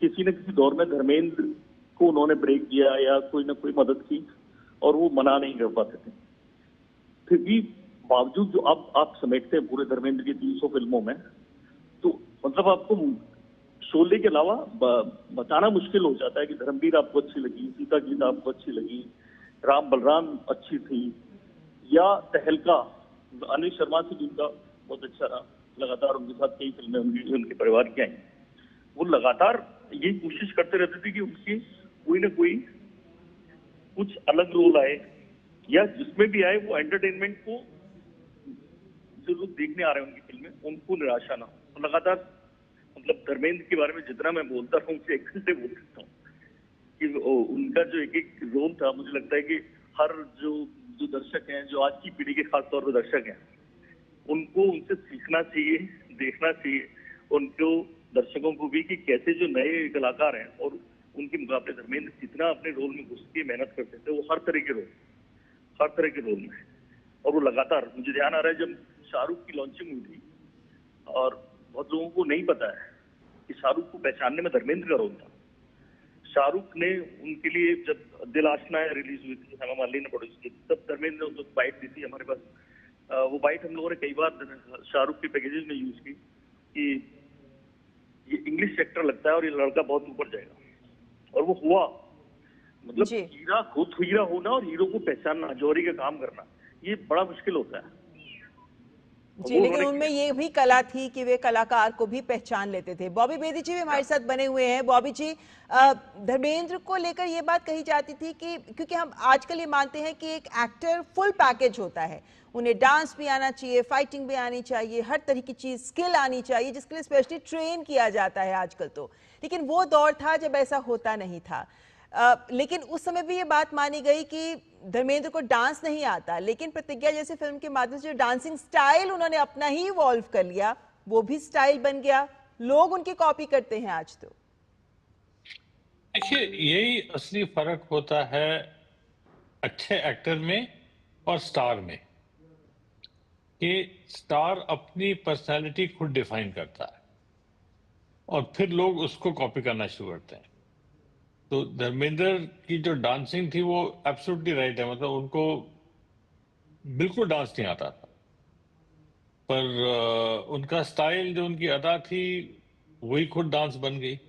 किसी न किसी दौर में धर्मेंद्र को उन्होंने ब्रेक दिया या कोई ना कोई मदद की, और वो मना नहीं कर पाते थे। फिर भी बावजूद जो अब आप समेटते हैं पूरे धर्मेंद्र की 300 फिल्मों में, तो मतलब आपको शोले के अलावा बताना मुश्किल हो जाता है कि धर्मवीर आपको अच्छी लगी, सीता गीता आपको अच्छी लगी, राम बलराम अच्छी थी, या तहलका अनिल शर्मा से जिनका बहुत अच्छा रहा, लगातार उनके साथ कई फिल्में उनके परिवार की आई। वो लगातार ये कोशिश करते रहते थे कि उनके कोई ना कोई कुछ अलग रोल आए, या जिसमें भी आए वो एंटरटेनमेंट को, जो लोग देखने आ रहे हैं उनकी फिल्में, उनको निराशा ना हो। लगातार मतलब धर्मेंद्र के बारे में जितना मैं बोलता हूँ उनसे 1 घंटे बोल सकता हूँ कि उनका जो एक रोल था, मुझे लगता है कि हर जो दर्शक हैं, जो आज की पीढ़ी के खास तौर पर दर्शक हैं, उनको उनसे सीखना चाहिए, देखना चाहिए उनको, दर्शकों को भी, कि कैसे जो नए कलाकार हैं और उनके मुकाबले धर्मेंद्र जितना अपने रोल में घुस के मेहनत करते थे, वो हर तरह के रोल में, और वो लगातार, मुझे ध्यान आ रहा है जब शाहरुख की लॉन्चिंग हुई थी, और बहुत लोगों को नहीं पता है कि शाहरुख को पहचानने में धर्मेंद्र का रोल था। शाहरुख ने उनके लिए, जब दिल आशना रिलीज हुई थी, हेमा मालिनी ने प्रोड्यूस की, तब धर्मेंद्र ने उनको बाइट दी थी हमारे पास। वो बाइट हम लोगों ने कई बार शाहरुख के पैकेजेस में यूज की कि ये इंग्लिश एक्टर लगता है और ये लड़का बहुत ऊपर जाएगा, और वो हुआ। मतलब हीरा खुद हीरा होना और हीरो को पहचानना, जौहरी का काम करना, ये बड़ा मुश्किल होता है
जी, लेकिन उनमें ये भी कला थी कि वे कलाकार को भी पहचान लेते थे। बॉबी बेदी जी भी हमारे साथ बने हुए हैं। बॉबी जी, धर्मेंद्र को लेकर ये बात कही जाती थी कि क्योंकि हम आजकल ये मानते हैं कि एक एक्टर फुल पैकेज होता है, उन्हें डांस भी आना चाहिए, फाइटिंग भी आनी चाहिए, हर तरह की चीज स्किल आनी चाहिए, जिसके लिए स्पेशली ट्रेन किया जाता है आजकल तो। लेकिन वो दौर था जब ऐसा होता नहीं था। लेकिन उस समय भी ये बात मानी गई कि धर्मेंद्र को डांस नहीं आता, लेकिन प्रतिज्ञा जैसे फिल्म के माध्यम से जो डांसिंग स्टाइल उन्होंने अपना ही इवॉल्व कर लिया, वो भी स्टाइल बन गया, लोग उनकी कॉपी करते हैं आज। तो
देखिए, यही असली फर्क होता है अच्छे एक्टर में और स्टार में, कि स्टार अपनी पर्सनालिटी खुद डिफाइन करता है और फिर लोग उसको कॉपी करना शुरू करते हैं। तो धर्मेंद्र की जो डांसिंग थी वो एब्सोल्युटली राइट है, मतलब उनको बिल्कुल डांस नहीं आता था, पर उनका स्टाइल, जो उनकी अदा थी, वही खुद डांस बन गई।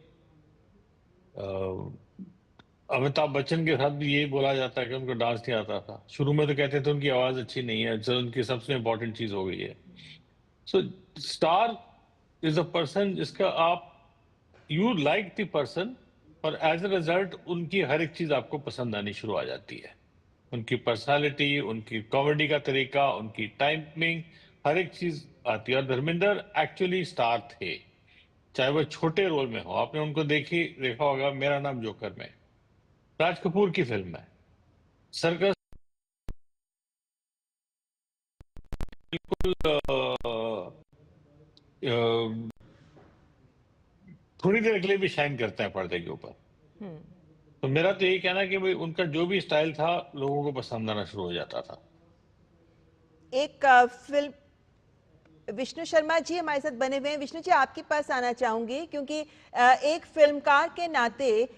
अमिताभ बच्चन के साथ भी यही बोला जाता है कि उनको डांस नहीं आता था। शुरू में तो कहते थे उनकी आवाज अच्छी नहीं है, जो उनकी सबसे इंपॉर्टेंट चीज हो गई है। So star is a person जिसका आप, यू लाइक द पर्सन, और एज ए रिजल्ट उनकी हर एक चीज आपको पसंद आनी शुरू आ जाती है। उनकी पर्सनालिटी, उनकी कॉमेडी का तरीका, उनकी टाइमिंग, हर एक चीज आती है। और धर्मेंद्र एक्चुअली स्टार थे, चाहे वो छोटे रोल में हो। आपने उनको देखा होगा मेरा नाम जोकर में, राज कपूर की फिल्म है, सर्कस, बिल्कुल थोड़ी देर के लिए भी शाइन करते हैं पर्दे के ऊपर। तो मेरा तो यही कहना है कि भाई उनका जो भी स्टाइल था लोगों को पसंद आना शुरू हो जाता था।
एक फिल्म, विष्णु शर्मा जी हमारे साथ बने हुए हैं। विष्णु जी, आपके पास आना चाहूंगी, क्योंकि एक फिल्मकार के नाते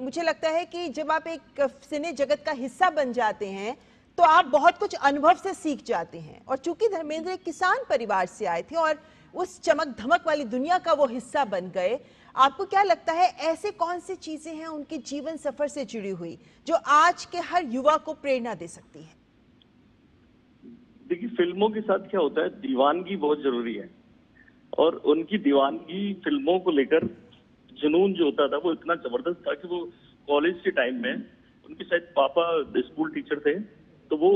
मुझे लगता है कि जब आप एक सिने जगत का हिस्सा बन जाते हैं तो आप बहुत कुछ अनुभव से सीख जाते हैं। और चूंकि धर्मेंद्र एक किसान परिवार से आए थे और उस चमक धमक वाली दुनिया का वो हिस्सा बन गए, आपको क्या लगता है ऐसे कौन सी चीजें हैं उनके जीवन सफर से जुड़ी हुई जो आज के हर युवा को प्रेरणा दे सकती है?
देखिए, फिल्मों के साथ क्या होता है, दीवानगी बहुत जरूरी है, और उनकी दीवानगी फिल्मों को लेकर जुनून जो होता था वो इतना जबरदस्त था कि वो कॉलेज के टाइम में, उनके शायद पापा स्कूल टीचर थे, तो वो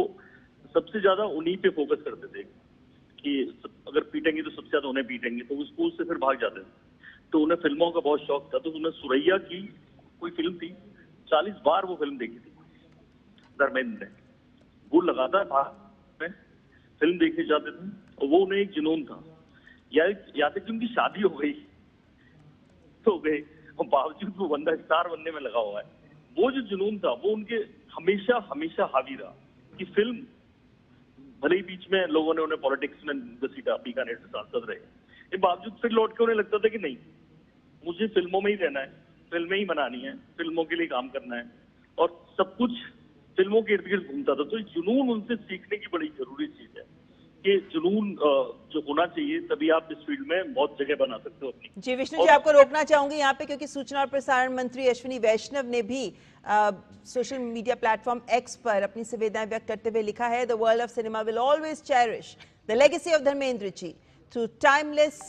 सबसे ज्यादा उन्हीं पे फोकस करते थे कि अगर पीटेंगे तो सबसे ज्यादा उन्हें पीटेंगे, तो वो स्कूल से फिर भाग जाते थे। तो उन्हें फिल्मों का बहुत शौक था। तो उन्हें सुरैया की कोई फिल्म थी, 40 बार वो फिल्म देखी थी धर्मेंद्र ने। वो लगातार में फिल्म देखने जाते थे, और वो उन्हें एक जुनून था। या तक कि उनकी शादी हो गई, हो गए और बावजूद वो बंदा स्टार बनने में लगा हुआ है। वो जो जुनून था वो उनके हमेशा हमेशा हावी रहा कि फिल्म, भले ही बीच में लोगों ने उन्हें पॉलिटिक्स में घसीटा, बीकानेर से सांसद रहे, ये बावजूद फिर लौट के उन्हें लगता था कि नहीं, मुझे फिल्मों में ही रहना है, फिल्में ही बनानी है, फिल्मों के लिए काम करना है, और सब कुछ फिल्मों के इर्द गिर्द घूमता था। तो जुनून उनसे सीखने की बड़ी जरूरी चीज है कि जुनून जो होना चाहिए, तभी आप इस फील्ड में बहुत जगह बना सकते हो अपनी।
जी विष्णु जी, आपको रोकना चाहूंगी यहाँ पे, क्योंकि सूचना और प्रसारण मंत्री अश्विनी वैष्णव ने भी सोशल मीडिया प्लेटफॉर्म एक्स पर अपनी संवेदनाएं व्यक्त करते हुए लिखा है, the world of cinema will always cherish the legacy of Dharmendra ji through timeless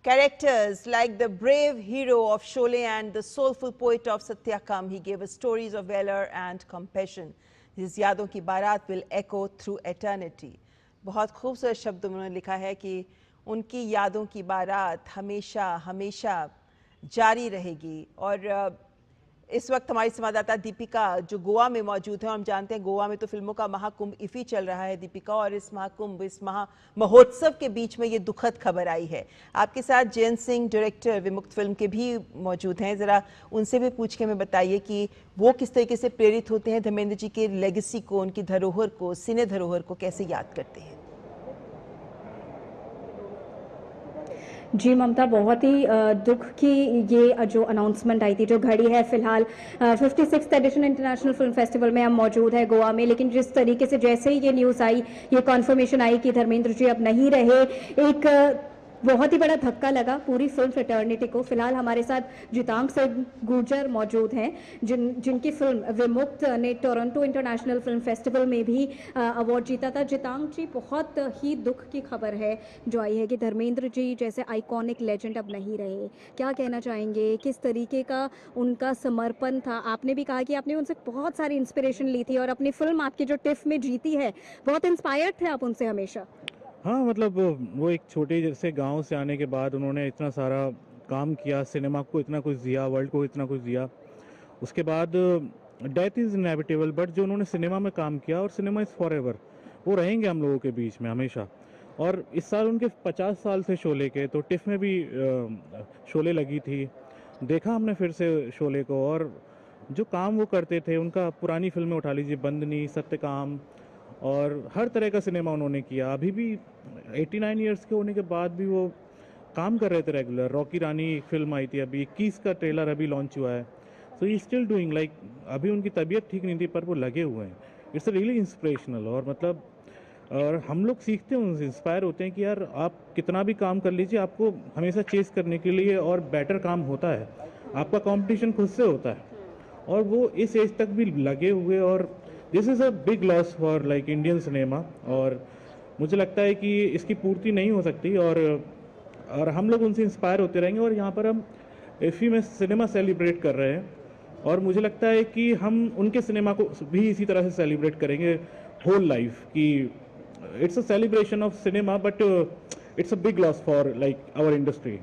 characters like the brave hero of Sholay and the soulful poet of Satyakam. He gave us stories of valor and compassion. His यादों की बारात will echo through eternity. बहुत खूबसूरत शब्दों में उन्होंने लिखा है कि उनकी यादों की बारात हमेशा हमेशा जारी रहेगी। और इस वक्त हमारी संवाददाता दीपिका जो गोवा में मौजूद है, हम जानते हैं गोवा में तो फिल्मों का महाकुंभ इफ़ी चल रहा है दीपिका, और इस महाकुंभ, इस महोत्सव के बीच में ये दुखद खबर आई है। आपके साथ जयंत सिंह, डायरेक्टर विमुक्त फिल्म के भी मौजूद हैं, ज़रा उनसे भी पूछ के हमें बताइए कि वो किस तरीके से प्रेरित होते हैं, धर्मेंद्र जी के लेगेसी को, उनकी धरोहर को, सिने धरोहर को कैसे याद करते हैं।
जी ममता, बहुत ही दुख की ये जो अनाउंसमेंट आई थी, जो घड़ी है फिलहाल 56th addition international film festival में हम मौजूद है गोवा में, लेकिन जिस तरीके से जैसे ही ये न्यूज़ आई, ये कॉन्फर्मेशन आई कि धर्मेंद्र जी अब नहीं रहे, एक बहुत ही बड़ा धक्का लगा पूरी फिल्म फ्रेटर्निटी को। फिलहाल हमारे साथ जितांग सिंह गुर्जर मौजूद हैं, जिनकी फिल्म विमुक्त ने टोरंटो इंटरनेशनल फिल्म फेस्टिवल में भी अवार्ड जीता था। जितांग जी, बहुत ही दुख की खबर है जो आई है कि धर्मेंद्र जी जैसे आइकॉनिक लेजेंड अब नहीं रहे। क्या कहना चाहेंगे, किस तरीके का उनका समर्पण था? आपने भी कहा कि आपने उनसे बहुत सारी इंस्पिरेशन ली थी और अपनी फिल्म आपकी जो टिफ में जीती है, बहुत इंस्पायर्ड थे आप उनसे हमेशा।
हाँ, मतलब वो एक छोटे जैसे गांव से आने के बाद उन्होंने इतना सारा काम किया, सिनेमा को इतना कुछ दिया, वर्ल्ड को इतना कुछ दिया। उसके बाद डेथ इज़ इनएविटेबल, बट जो उन्होंने सिनेमा में काम किया, और सिनेमा इज़ फॉर एवर, वो रहेंगे हम लोगों के बीच में हमेशा। और इस साल उनके 50 साल थे शोले के, तो टिफ में भी शोले लगी थी, देखा हमने फिर से शोले को। और जो काम वो करते थे, उनका पुरानी फिल्में उठा लीजिए, बंदनी, सत्यकाम, और हर तरह का सिनेमा उन्होंने किया। अभी भी 89 ईयर्स के होने के बाद भी वो काम कर रहे थे रेगुलर। रॉकी रानी फिल्म आई थी, अभी 21 का ट्रेलर अभी लॉन्च हुआ है, सो ही स्टिल डूइंग, लाइक अभी उनकी तबीयत ठीक नहीं थी पर वो लगे हुए हैं। It's really inspirational. और मतलब, और हम लोग सीखते हैं उनसे, इंस्पायर होते हैं कि यार आप कितना भी काम कर लीजिए, आपको हमेशा चेस करने के लिए और बेटर काम होता है, आपका कॉम्पिटिशन खुद से होता है। और वो इस एज तक भी लगे हुए, और this is a big loss for like Indian cinema. और मुझे लगता है कि इसकी पूर्ति नहीं हो सकती, और हम लोग उनसे इंस्पायर होते रहेंगे। और यहाँ पर हम इफ़ी में सिनेमा सेलिब्रेट कर रहे हैं, और मुझे लगता है कि हम उनके सिनेमा को भी इसी तरह से सेलिब्रेट करेंगे होल लाइफ, कि it's a celebration of cinema, but it's a big loss for like our industry.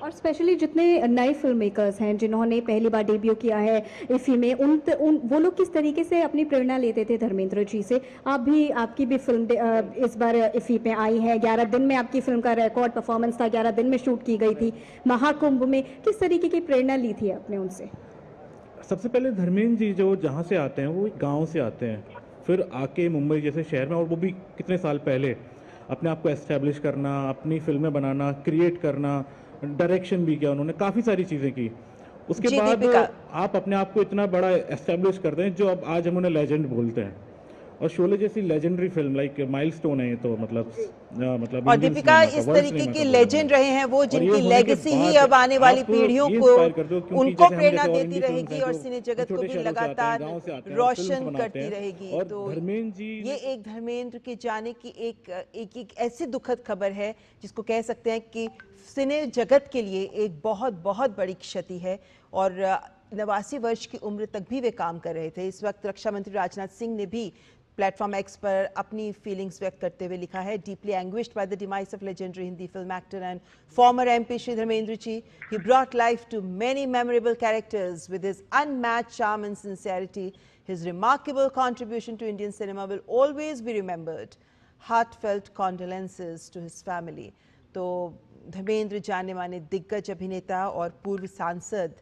और स्पेशली जितने नए फिल्म मेकर्स हैं जिन्होंने पहली बार डेब्यू किया है इफ़ी में, वो लोग किस तरीके से अपनी प्रेरणा लेते थे धर्मेंद्र जी से। आपकी भी फिल्म इस बार इफ़ी में आई है, 11 दिन में आपकी फिल्म का रिकॉर्ड परफॉर्मेंस था, 11 दिन में शूट की गई थी। महाकुंभ में किस तरीके की प्रेरणा ली थी आपने उनसे?
सबसे पहले धर्मेंद्र जी जो जहाँ से आते हैं, वो गाँव से आते हैं, फिर आके मुंबई जैसे शहर में, और वो भी कितने साल पहले, अपने आप को एस्टेब्लिश करना, अपनी फिल्में बनाना, क्रिएट करना, डायरेक्शन भी किया उन्होंने, काफ़ी सारी चीज़ें की। उसके बाद आप अपने आप को इतना बड़ा एस्टेब्लिश करते हैं, जो अब आज हम उन्हें लेजेंड बोलते हैं। और शोले जैसी लेजेंडरी फिल्म लाइक माइलस्टोन है ये, तो मतलब
और दीपिका इस तरीके के लेजेंड रहे हैं वो, जिनकी लेगेसी ही अब आने वाली पीढ़ियों को उनको प्रेरणा देती रहेगी और सिने जगत को भी लगातार रोशन करती रहेगी। तो ये एक धर्मेंद्र के जाने की एक ऐसी दुखद खबर है जिसको कह सकते हैं कि सिने जगत के लिए एक बहुत बहुत बड़ी क्षति है। और 89 वर्ष की उम्र तक भी वे काम कर रहे थे। इस वक्त रक्षा मंत्री राजनाथ सिंह ने भी प्लेटफॉर्म एक्स पर अपनी फीलिंग्स व्यक्त करते हुए लिखा है, deeply anguished by the demise of legendary Hindi film actor and former MP Shri Dharmendra ji, he brought life to many memorable characters with his unmatched charm and sincerity. His remarkable contribution to Indian cinema will always be remembered. Heartfelt condolences to his family. तो धर्मेंद्र जाने माने दिग्गज अभिनेता और पूर्व सांसद,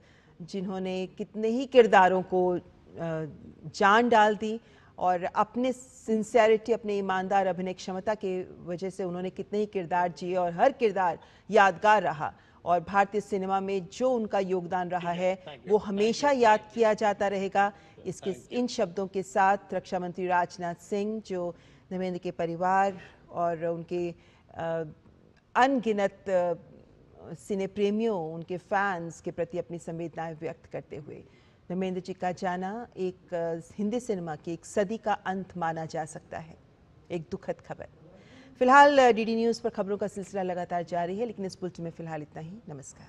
जिन्होंने कितने ही किरदारों को जान डाल दी और अपने सिंसियरिटी, अपने ईमानदार अभिनय क्षमता के वजह से उन्होंने कितने ही किरदार जिए और हर किरदार यादगार रहा। और भारतीय सिनेमा में जो उनका योगदान रहा है वो हमेशा याद किया जाता रहेगा। इसके इन शब्दों के साथ रक्षा मंत्री राजनाथ सिंह, जो धर्मेंद्र के परिवार और उनके अनगिनत सिने प्रेमियों, उनके फैंस के प्रति अपनी संवेदनाएं व्यक्त करते हुए, धर्मेंद्र जी का जाना एक हिंदी सिनेमा की एक सदी का अंत माना जा सकता है। एक दुखद खबर। फिलहाल डीडी न्यूज़ पर खबरों का सिलसिला लगातार जारी है, लेकिन इस बुलेटिन में फिलहाल इतना ही। नमस्कार।